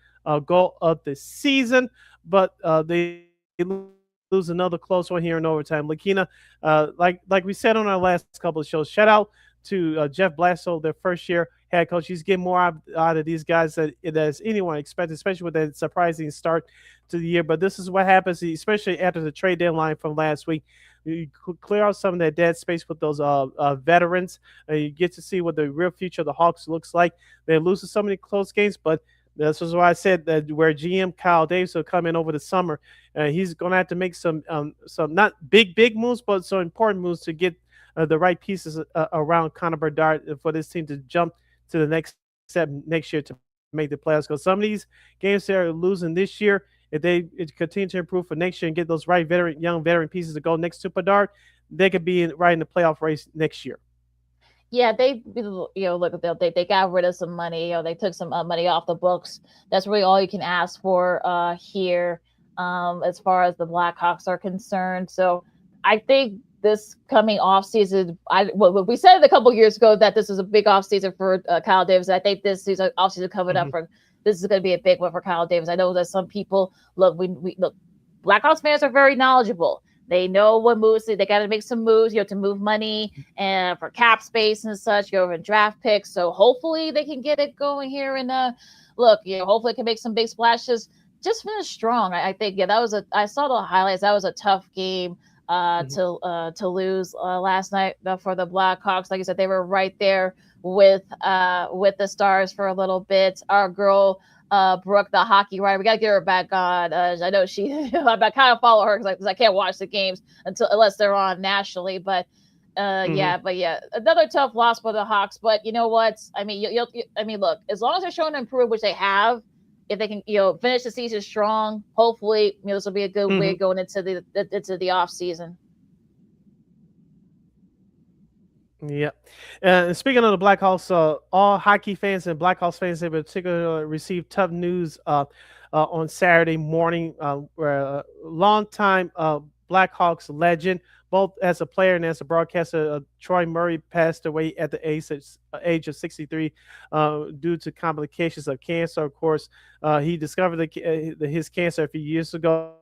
goal of the season, but they lose another close one here in overtime. LaKeena, like we said on our last couple of shows, shout out to Jeff Bledsoe, their first year head coach. He's getting more out of these guys than as anyone expected, especially with that surprising start to the year. But this is what happens, especially after the trade deadline from last week. You clear out some of that dead space with those veterans. You get to see what the real future of the Hawks looks like. They're losing so many close games, but this is why I said that where GM Kyle Davis will come in over the summer. He's going to have to make some not big moves, but some important moves to get the right pieces around Connor Bedard for this team to jump to the next step next year to make the playoffs. Because some of these games they're losing this year, if they continue to improve for next year and get those right young veteran pieces to go next to Bedard, they could be right in the playoff race next year.
Yeah, they look at them. They got rid of some money. They took some money off the books. That's really all you can ask for here, as far as the Blackhawks are concerned. So I think this coming off season, we said a couple years ago that this is a big off season for Kyle Davis. I think this season off season coming up for this is going to be a big one for Kyle Davis. I know that some people look. We look. Blackhawks fans are very knowledgeable. They know what moves they got to make some moves, to move money and for cap space and such, and draft picks. So hopefully they can get it going here and hopefully it can make some big splashes. Just finish strong. I think I saw the highlights. That was a tough game to lose last night for the Blackhawks. Like I said, they were right there with the Stars for a little bit. Our girl Brooke, the hockey writer, we got to get her back on. I know I kind of follow her because I can't watch the games unless they're on nationally. But another tough loss for the Hawks. But you know what? I mean, look, as long as they're showing to improve, which they have, if they can, finish the season strong, hopefully, this will be a good way going into the off season.
Yeah. Speaking of the Blackhawks, all hockey fans and Blackhawks fans in particular received tough news on Saturday morning, where longtime Blackhawks legend, both as a player and as a broadcaster, Troy Murray passed away at the age of 63 due to complications of cancer. Of course, he discovered his cancer a few years ago.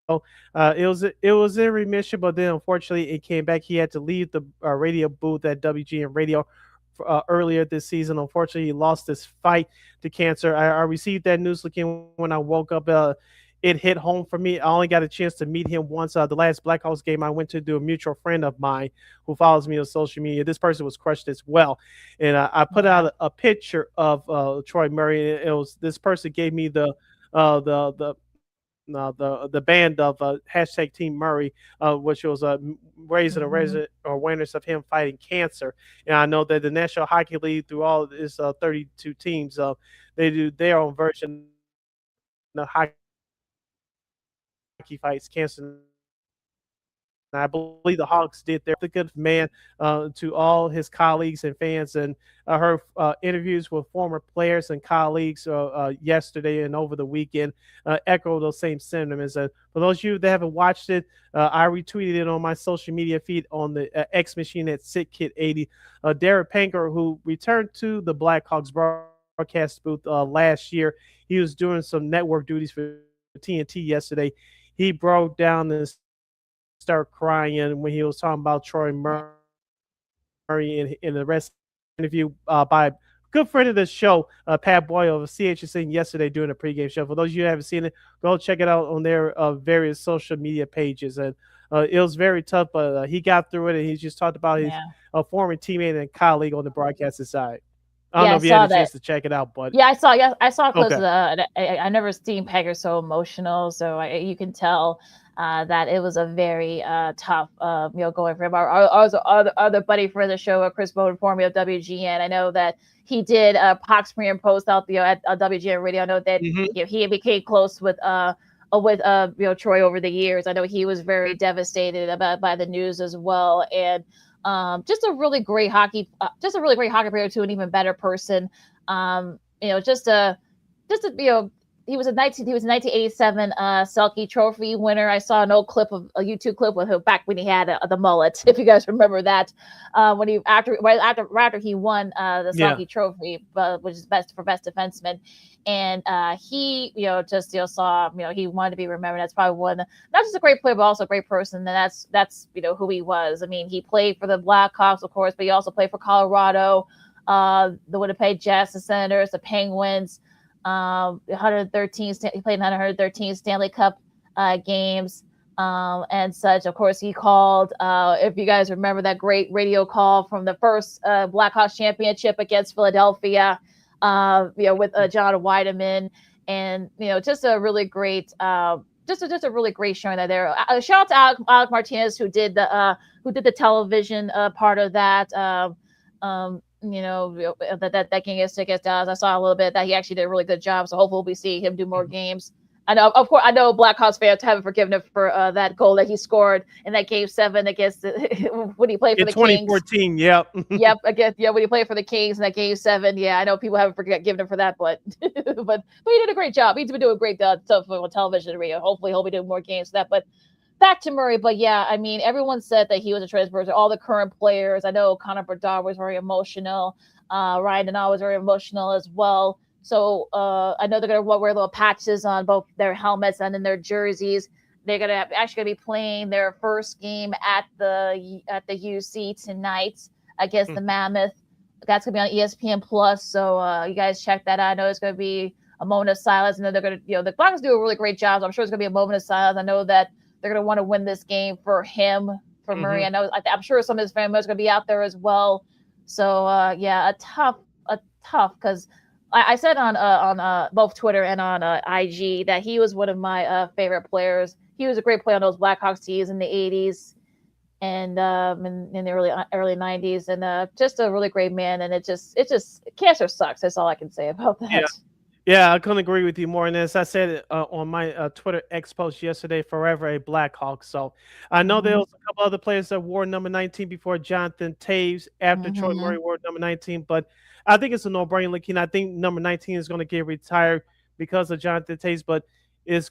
It was in remission, but then unfortunately it came back. He had to leave the radio booth at WGN Radio earlier this season. Unfortunately, he lost his fight to cancer. I received that news when I woke up. It hit home for me. I only got a chance to meet him once. The last Blackhawks game I went to do, a mutual friend of mine who follows me on social media. This person was crushed as well, and I put out a picture of Troy Murray. It was this person gave me the band of hashtag Team Murray, which was raising awareness of him fighting cancer. And I know that the National Hockey League, through all its 32 teams, they do their own version of hockey fights cancer. And I believe the Hawks did their good man to all his colleagues and fans. And I heard interviews with former players and colleagues yesterday and over the weekend echo those same sentiments. For those of you that haven't watched it, I retweeted it on my social media feed on the X machine at SitKit80. Derek Panker, who returned to the Blackhawks broadcast booth last year, he was doing some network duties for TNT yesterday. He broke down and started crying when he was talking about Troy Murray in the rest interview by a good friend of the show, Pat Boyle of CHSN yesterday during a pregame show. For those of you who haven't seen it, go check it out on their various social media pages. And it was very tough, but he got through it, and he just talked about his former teammate and colleague on the broadcasting side. I don't know if you had a chance to check it out, but
I saw because I never seen Pegger so emotional, so you can tell that it was a very tough, going for him. Our other buddy for the show, Chris Bowden, informed me of WGN. I know that he did Pox pre and post out at WGN Radio. I know that he became close with Troy over the years. I know he was very devastated by the news as well, and just a really great hockey player too, an even better person. He was a 1987 Selke Trophy winner. I saw an old clip of a YouTube clip with him back when he had the mullet, if you guys remember that. When he after he won the Selke Trophy, which is best defenseman, and he saw he wanted to be remembered. That's probably one, not just a great player but also a great person. And that's who he was. I mean, he played for the Blackhawks, of course, but he also played for Colorado, the Winnipeg Jets, the Senators, the Penguins. 113. He played in 113 Stanley Cup games and such. Of course, he called. If you guys remember that great radio call from the first Blackhawks championship against Philadelphia, with John Weideman, and just a really great, just a really great showing that there. Shout out to Alec Martinez who did the television part of that. That game against Dallas. I saw a little bit that he actually did a really good job. So hopefully we'll be seeing him do more games. I know, of course, Blackhawks fans haven't forgiven him for that goal that he scored in that Game 7 against when he played for the
2014,
Kings.
Yep.
When he played for the Kings in that Game 7. Yeah, I know people haven't forgiven him for that, but but he did a great job. He's been doing great stuff on television and radio. Hopefully he'll be doing more games for that. But back to Murray, but yeah, I mean, everyone said that he was a transfer. All the current players, I know Connor Bedard was very emotional. Ryan Denault was very emotional as well. So I know they're gonna wear little patches on both their helmets and in their jerseys. They're gonna be playing their first game at the UC tonight against the Mammoth. That's gonna be on ESPN Plus. So you guys check that out. I know it's gonna be a moment of silence, and then they're gonna, the Blackhawks do a really great job. So I'm sure it's gonna be a moment of silence. I know that they're going to want to win this game for him, for Murray. I know, I'm sure some of his family is going to be out there as well. So, a tough, because I said on both Twitter and on IG that he was one of my favorite players. He was a great player on those Blackhawks teams in the 80s and in the early 90s, and just a really great man. And it just cancer sucks. That's all I can say about that.
Yeah, I couldn't agree with you more. And as I said on my Twitter X post yesterday, forever a Blackhawk. So I know there was a couple other players that wore number 19 before Jonathan Taves, after Troy Murray wore number 19. But I think it's a no-brainer, LaKeena. I think number 19 is going to get retired because of Jonathan Taves, but it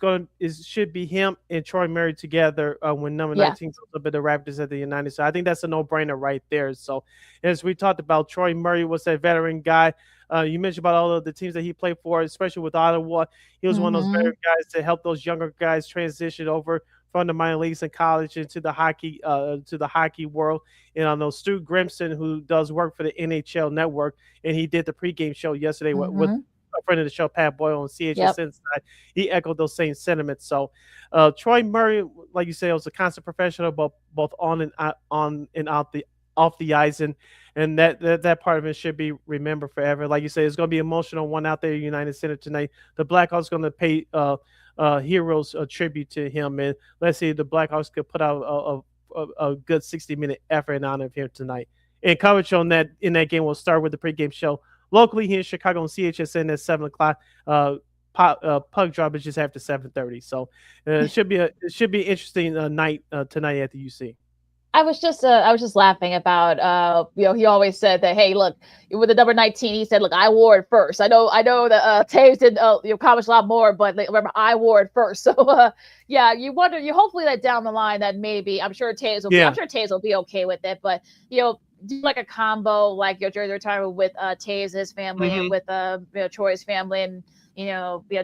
should be him and Troy Murray together when number 19 goes up at the Raptors at the United. So I think that's a no-brainer right there. So as we talked about, Troy Murray was that veteran guy. You mentioned about all of the teams that he played for, especially with Ottawa. He was one of those veteran guys to help those younger guys transition over from the minor leagues and college into the hockey world. And I know Stu Grimson, who does work for the NHL Network, and he did the pregame show yesterday with a friend of the show, Pat Boyle on CHSN side. He echoed those same sentiments. So Troy Murray, like you say, was a constant professional, both on and off the ice, and that part of it should be remembered forever. Like you say, it's going to be emotional one out there at United Center tonight. The Blackhawks going to pay heroes a tribute to him, and let's see if the Blackhawks could put out a good 60-minute effort in honor of him tonight. And coverage on that in that game will start with the pregame show locally here in Chicago on CHSN at 7:00. Puck drop is just after 7:30. So it should be an interesting night tonight at the UC.
I was just laughing about he always said that, hey, look, with the number 19, he said, look, I wore it first. I know that Taves did accomplish a lot more, but remember, I wore it first. So you wonder, hopefully that down the line that maybe I'm sure Taves will be okay with it, but do like a combo like your jersey retirement with Taves' his family and with Troy's family, and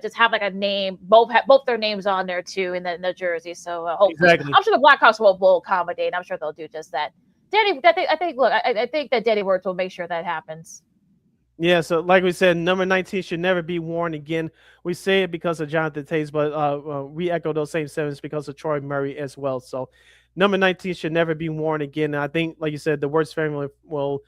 just have like a name, both their names on there too in the jersey. So hopefully, I'm sure the Blackhawks will accommodate. I'm sure they'll do just that. I think that Danny Wirtz will make sure that happens.
Yeah, so like we said, number 19 should never be worn again. We say it because of Jonathan Taves, but we echo those same sentiments because of Troy Murray as well. So number 19 should never be worn again. And I think, like you said, the Wirtz family will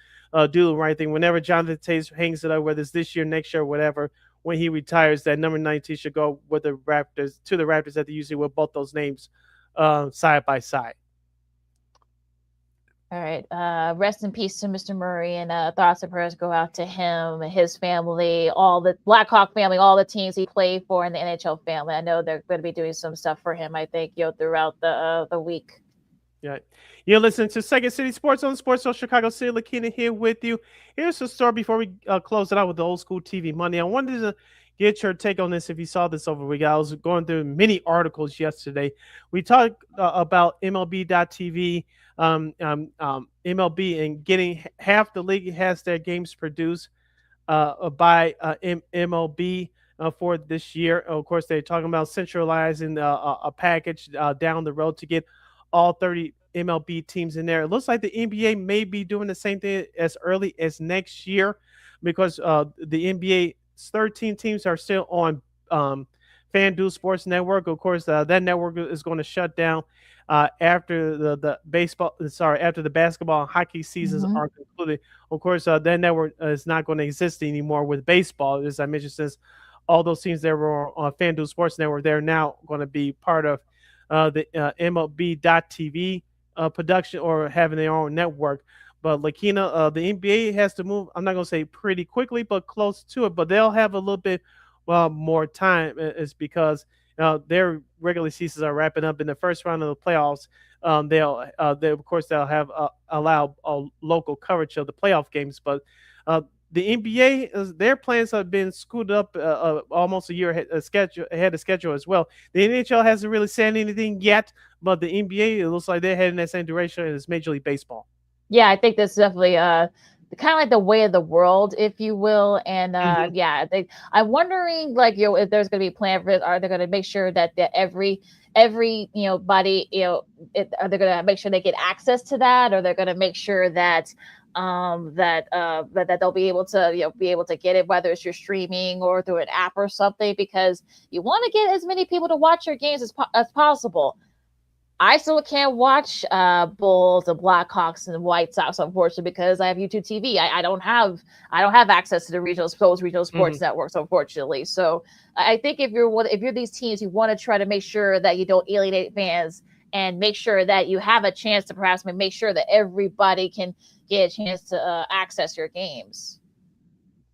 do the right thing. Whenever Jonathan Taves hangs it up, whether it's this year, next year, whatever, when he retires, that number 19 should go with the Raptors, to the Raptors at the UC with both those names side by side.
All right. Rest in peace to Mr. Murray, and thoughts and prayers go out to him and his family, all the Blackhawk family, all the teams he played for in the NHL family. I know they're going to be doing some stuff for him, I think, throughout the week.
Yeah. You're listening to Second City Sports on Sports Zone Chicago City. LaKeena here with you. Here's a story before we close it out with the old school TV Monday. I wanted to get your take on this if you saw this over the week. I was going through many articles yesterday. We talked about MLB.TV, MLB, and getting half the league has their games produced by MLB for this year. Of course, they're talking about centralizing a package down the road to get all 30 MLB teams in there. It looks like the NBA may be doing the same thing as early as next year because the NBA's 13 teams are still on FanDuel Sports Network. Of course, that network is going to shut down after the basketball and hockey seasons are concluded. Of course, that network is not going to exist anymore with baseball, as I mentioned, since all those teams that were on FanDuel Sports Network, they're now going to be part of the MLB.TV production or having their own network. But LaKeena, the NBA has to move, I'm not going to say pretty quickly, but close to it. But they'll have a little bit more time. Is because their regular seasons are wrapping up in the first round of the playoffs. They'll have allow local coverage of the playoff games. But the NBA, their plans have been screwed up almost a year ahead of schedule as well. The NHL hasn't really said anything yet, but the NBA, it looks like they're heading that same direction as Major League Baseball.
Yeah, I think that's definitely kind of like the way of the world, if you will. And yeah, I'm wondering, like, if there's going to be a plan for it. Are they going to make sure that every body, are they going to make sure they get access to that, or they're going to make sure that that they'll be able to get it, whether it's your streaming or through an app or something, because you want to get as many people to watch your games as possible. I still can't watch Bulls and Blackhawks and White Sox, unfortunately, because I have YouTube TV. I don't have access to those regional sports networks, unfortunately. So I think if you're these teams, you want to try to make sure that you don't alienate fans and make sure that you have a chance to perhaps make sure that everybody can get a chance to access your games.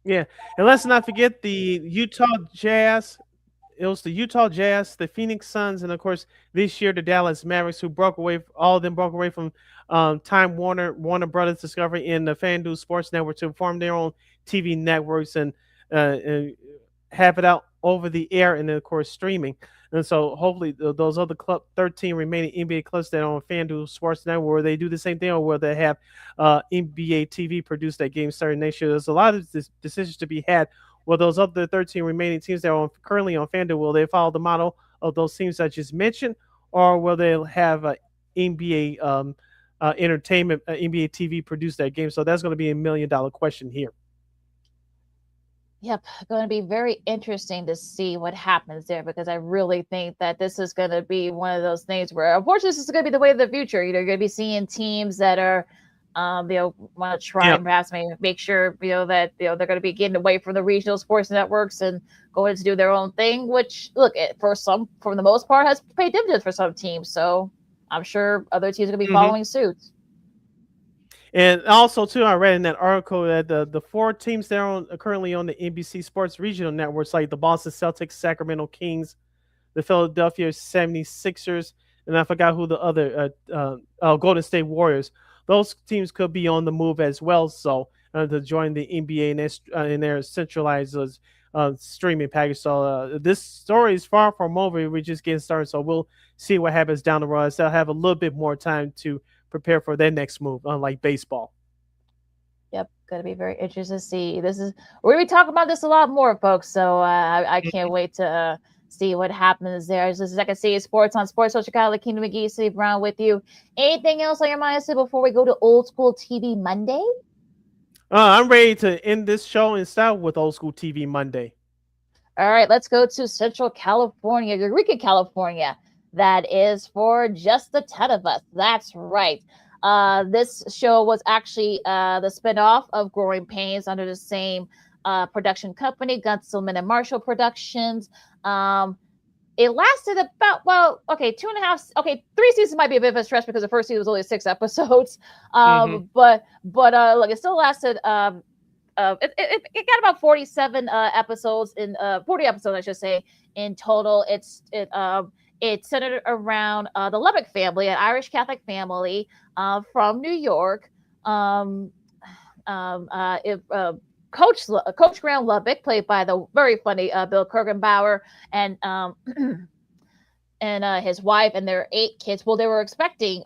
Yeah, and let's not forget the Utah Jazz. It was the Utah Jazz, the Phoenix Suns, and of course this year the Dallas Mavericks, who all of them broke away from Time Warner Brothers Discovery, and the FanDuel Sports Network to form their own TV networks and have it out over the air, and then of course streaming. And so hopefully those other 13 remaining NBA clubs that are on FanDuel Sports Network, where they do the same thing, or where they have NBA TV produce that game starting next year. There's a lot of decisions to be had. Will those other 13 remaining teams that are currently on FanDuel, will they follow the model of those teams I just mentioned, or will they have NBA entertainment, NBA TV produce that game? So that's going to be $1 million question here.
Yep, going to be very interesting to see what happens there, because I really think that this is going to be one of those things where, unfortunately, this is going to be the way of the future. You're going to be seeing teams that are want to try and perhaps make sure that they're going to be getting away from the regional sports networks and going to do their own thing, which, look, for the most part, has paid dividends for some teams. So I'm sure other teams are going to be following suit.
And also, too, I read in that article that the 4 teams that are currently on the NBC Sports regional networks, like the Boston Celtics, Sacramento Kings, the Philadelphia 76ers, and I forgot who the other Golden State Warriors. Those teams could be on the move as well, so to join the NBA in their centralized streaming package. So this story is far from over. We're just getting started, so we'll see what happens down the road. They'll have a little bit more time to prepare for their next move, unlike baseball.
Yep, going to be very interesting to see. We're going to be talking about this a lot more, folks, so I can't wait to see what happens there. This is Second City Sports on Sports Social Chicago. LaKeena, McGee, Steve Brown with you. Anything else on your mind before we go to Old School TV Monday?
I'm ready to end this show and start with Old School TV Monday.
All right, let's go to Central California, Eureka, California. That is for just the 10 of us. That's right. This show was actually the spinoff of Growing Pains under the same production company, Gunselman and Marshall Productions. it lasted about 2.5. Okay, 3 seasons might be a bit of a stretch because the first season was only 6 episodes. But look, it still lasted. It got about 47 episodes in 40 episodes, I should say, in total. It's centered around the Lubbock family, an Irish Catholic family from New York. Coach Graham Lubbock, played by the very funny Bill Kurgenbauer, and his wife and their 8 kids. Well, they were expecting.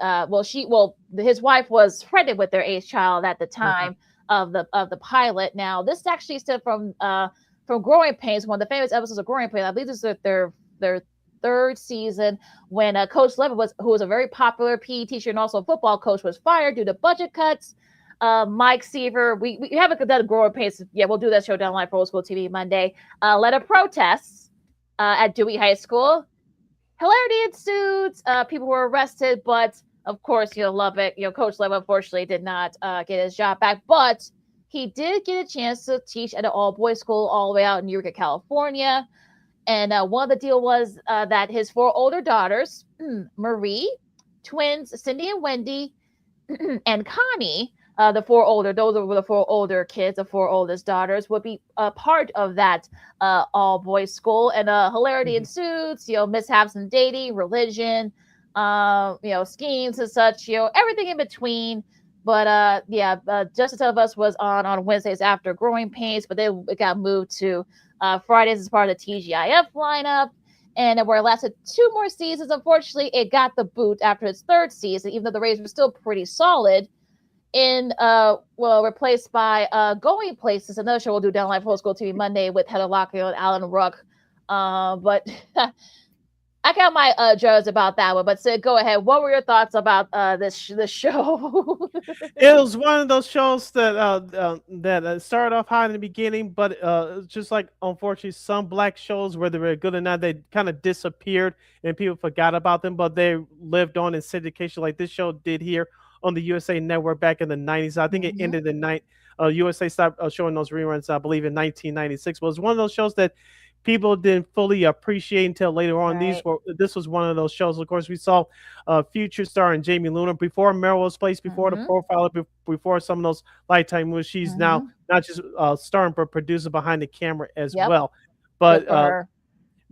His wife was pregnant with their 8th child at the time of the pilot. Now, this actually stemmed from Growing Pains, one of the famous episodes of Growing Pains. I believe this is their 3rd season, when Coach Levitt, who was a very popular PE teacher and also a football coach, was fired due to budget cuts. Mike Seaver, we haven't done Growing Pains. Yeah, we'll do that show down the line for Old School TV Monday. Led a protest at Dewey High School. Hilarity ensued. People were arrested, but of course, Lubbock, Coach Levitt unfortunately did not get his job back, but he did get a chance to teach at an all-boys school all the way out in Eureka, California. And one of the deal was that his 4 older daughters, Marie, twins, Cindy and Wendy, and Connie, those were the 4 older kids, the 4 oldest daughters, would be part of that all-boys school. And hilarity ensues, mishaps in dating, religion, schemes and such, everything in between. But Justice of Us was on Wednesdays after Growing Pains, but then it got moved to Fridays as part of the TGIF lineup, and where it lasted 2 more seasons. Unfortunately, it got the boot after its 3rd season, even though the ratings were still pretty solid. Replaced by Going Places, another show we'll do down live Old School TV Monday with Heather Locklear and Alan Ruck. But I got my judge about that one. But Sid, go ahead. What were your thoughts about this show?
It was one of those shows that started off hot in the beginning, but just like, unfortunately, some black shows, whether they're good or not, they kind of disappeared and people forgot about them, but they lived on in syndication like this show did here on the USA Network back in the 90s. I think it ended the night USA stopped showing those reruns, I believe, in 1996. But it was one of those shows that people didn't fully appreciate until later on.
Right.
This was one of those shows. Of course, we saw future star and Jamie Luna before Melrose Place, before The Profiler, before some of those Lifetime movies. She's now not just starring but producer behind the camera as well.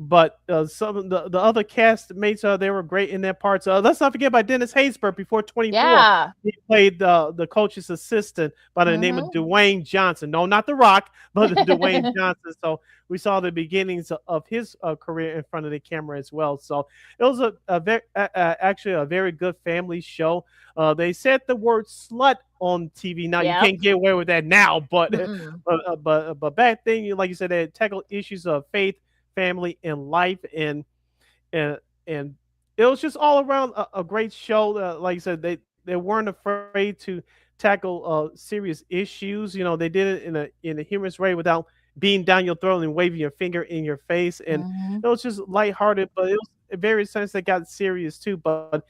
But some of the other castmates, they were great in their parts. Let's not forget about Dennis Haysbert before 24.
Yeah.
He played the coach's assistant by the name of Dwayne Johnson. No, not The Rock, but Dwayne Johnson. So we saw the beginnings of his career in front of the camera as well. So it was actually a very good family show. They said the word slut on TV. Now you can't get away with that now, but back then, like you said, they tackled issues of faith, family, and life, and it was just all around a great show. Like you said, they weren't afraid to tackle serious issues. They did it in a humorous way without being down your throat and waving your finger in your face, and it was just lighthearted, but it was in various sense that got serious too. But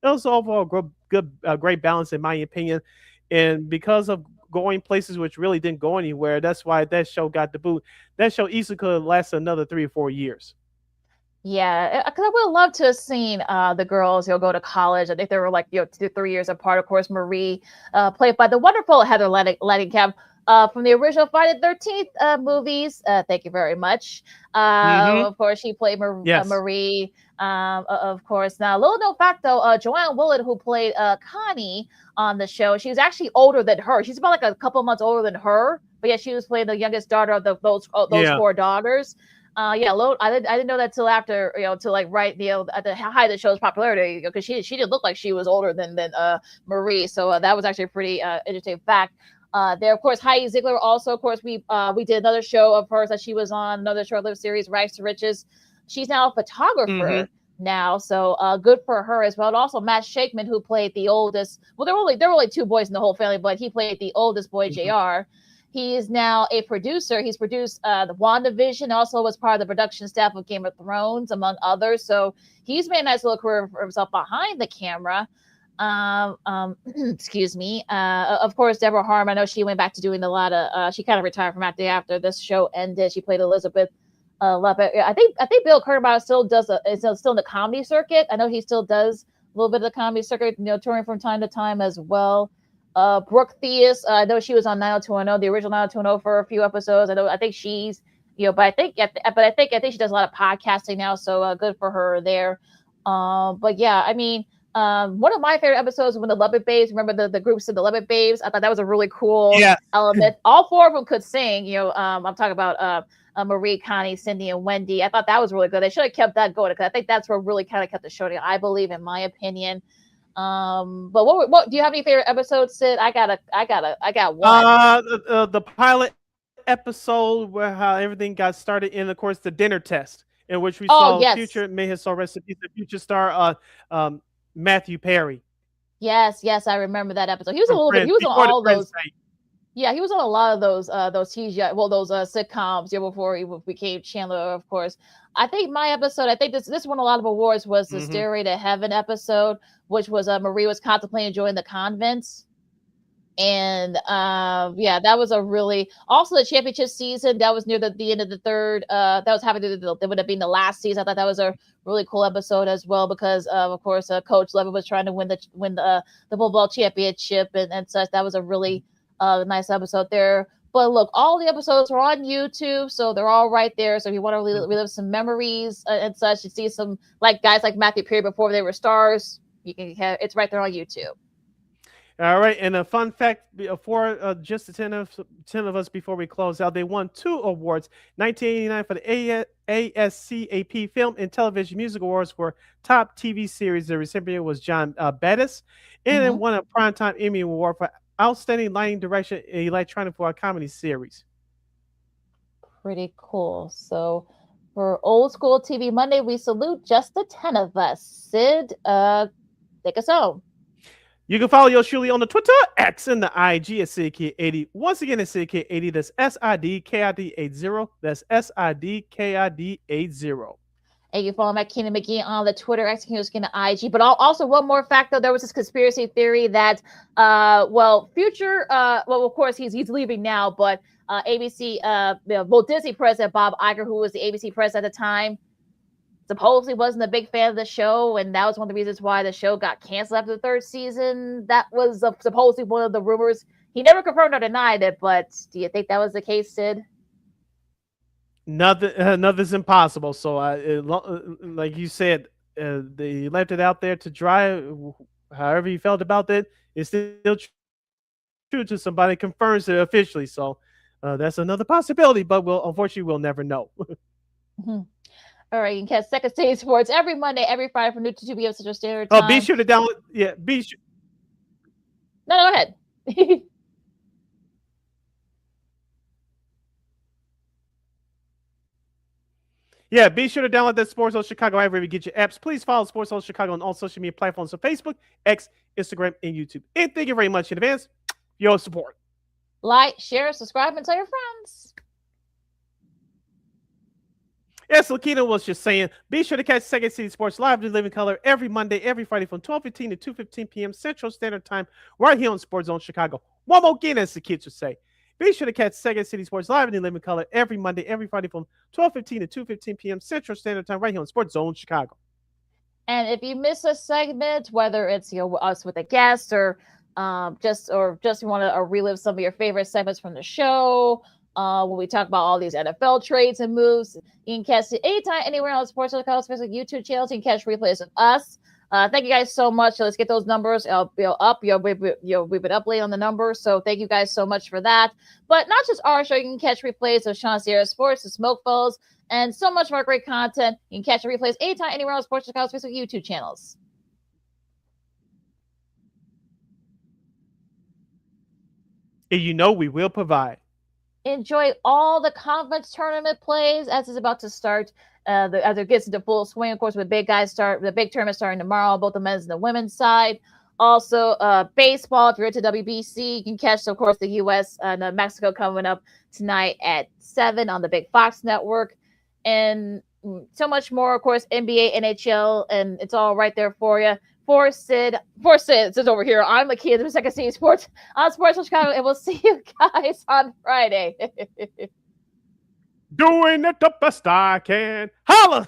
it was overall great balance in my opinion, and because of Going Places, which really didn't go anywhere, that's why that show got the boot. That show easily could have lasted another 3 or 4 years.
Yeah, because I would have loved to have seen the girls, go to college. I think they were like 2 to 3 years apart. Of course, Marie, played by the wonderful Heather Langenkamp from the original Friday the 13th movies. Thank you very much. Of course, she played Marie. Of course. Now, little known fact though, Joanne Willard, who played Connie on the show, she was actually older than her. She's about like a couple months older than her, but yeah, she was playing the youngest daughter of those 4 daughters. I didn't know that till after, till like right, at the height of the show's popularity, because she didn't look like she was older than Marie. So that was actually a pretty interesting fact. There, of course, Heidi Ziegler. Also, of course, we did another show of hers that she was on, another short-lived series, Rags to Riches. She's now a photographer now, so good for her as well. And also Matt Shakeman, who played the oldest. Well, there were only 2 boys in the whole family, but he played the oldest boy, JR. He is now a producer. He's produced the WandaVision, also was part of the production staff of Game of Thrones, among others. So he's made a nice little career for himself behind the camera. Excuse me. Of course, Deborah Harm. I know she went back to doing a lot of. She kind of retired from acting after this show ended. She played Elizabeth love it. I think Bill Kurtenbauer still is still in the comedy circuit. I know he still does a little bit of the comedy circuit, touring from time to time as well. Brooke Theus, I know she was on 90210, the original 90210 for a few episodes. I think she's, but I think she does a lot of podcasting now, so good for her there. But yeah, I mean, one of my favorite episodes was when the Lubbock Babes. Remember the groups of the Lubbock Babes? I thought that was a really cool element. All four of them could sing. I'm talking about Marie, Connie, Cindy, and Wendy. I thought that was really good. They should have kept that going because I think that's what really kind of kept the show together, I believe, in my opinion. But what do you have any favorite episodes, Sid? I got one.
The pilot episode where how everything got started, and of course the dinner test in which we saw future, may his soul rest in peace, the future star Matthew Perry.
Yes, I remember that episode. He was a little bit. He was on all those. Yeah, he was on a lot of those sitcoms. Before he became Chandler, of course. I think my episode. I think this won a lot of awards. Was the Stairway to Heaven episode, which was Marie was contemplating joining the convent. And that was a really also the championship season that was near the end of the third. That was happening. That would have been the last season. I thought that was a really cool episode as well because of course Coach Levin was trying to win the football championship and such. That was a really nice episode there. But look, all the episodes are on YouTube, so they're all right there. So if you want to relive some memories and such, you see some guys like Matthew Perry before they were stars. You can have it's right there on YouTube.
All right, and a fun fact for just the 10 of us before we close out, they won 2 awards. 1989 for the ASCAP Film and Television Music Awards for Top TV Series. The recipient was John Bettis, and then won a Primetime Emmy Award for Outstanding Lighting Direction and Electronic for a Comedy Series.
Pretty cool. So for Old School TV Monday, we salute just the 10 of us. Sid, take us home.
You can follow yours truly on the Twitter, X, and the IG at SidKid80. Once again, it's SidKid80. That's SIDKID80. That's SIDKID80.
And you follow McGee on the Twitter, X, and the IG. But also one more fact, though, there was this conspiracy theory that, future, of course, he's leaving now, but ABC, Walt Disney president Bob Iger, who was the ABC president at the time, supposedly wasn't a big fan of the show, and that was one of the reasons why the show got canceled after the 3rd season. That was supposedly one of the rumors. He never confirmed or denied it, but do you think that was the case, Sid?
Nothing's impossible. So, like you said, they left it out there to dry. However you felt about it, it's still true to somebody confirms it officially. So, that's another possibility, but unfortunately, we'll never know.
All right, you can catch Second City Sports every Monday, every Friday from noon to 2 p.m. Central Standard Time.
Oh, be sure to download. Yeah, be sure.
No, go ahead.
Yeah, be sure to download that Sports Zone Chicago app wherever you get your apps. Please follow Sports Zone Chicago on all social media platforms: so Facebook, X, Instagram, and YouTube. And thank you very much in advance for your support.
Like, share, subscribe, and tell your friends.
Yes, LaKeena was just saying, be sure to catch Second City Sports live in living color every Monday, every Friday from 12:15 to 2:15 p.m. Central Standard Time, right here on Sports Zone Chicago. One more again, as the kids would say. Be sure to catch Second City Sports live in living color every Monday, every Friday from 12:15 to 2:15 p.m. Central Standard Time, right here on Sports Zone Chicago.
And if you miss a segment, whether it's us with a guest or just you want to relive some of your favorite segments from the show. When we talk about all these NFL trades and moves, you can catch it anytime, anywhere on Sports Chicago's Facebook YouTube channels. You can catch replays of us. Thank you guys so much. So let's get those numbers up. We've been up late on the numbers, so thank you guys so much for that. But not just our show, you can catch replays of Sean Sierra Sports, the Smoke Fellows, and so much more great content. You can catch the replays anytime, anywhere on Sports Chicago's Facebook YouTube channels.
And we will provide.
Enjoy all the conference tournament plays as it's about to start. As it gets into full swing, of course, with the big tournament starting tomorrow, both the men's and the women's side. Also, baseball, if you're into WBC, you can catch, of course, the U.S. and Mexico coming up tonight at 7 on the Big Fox Network. And so much more, of course, NBA, NHL, and it's all right there for you. For Sid over here. I'm LaKeena of Second City Sports on Sports Chicago, and we'll see you guys on Friday.
Doing it the best I can. Holla!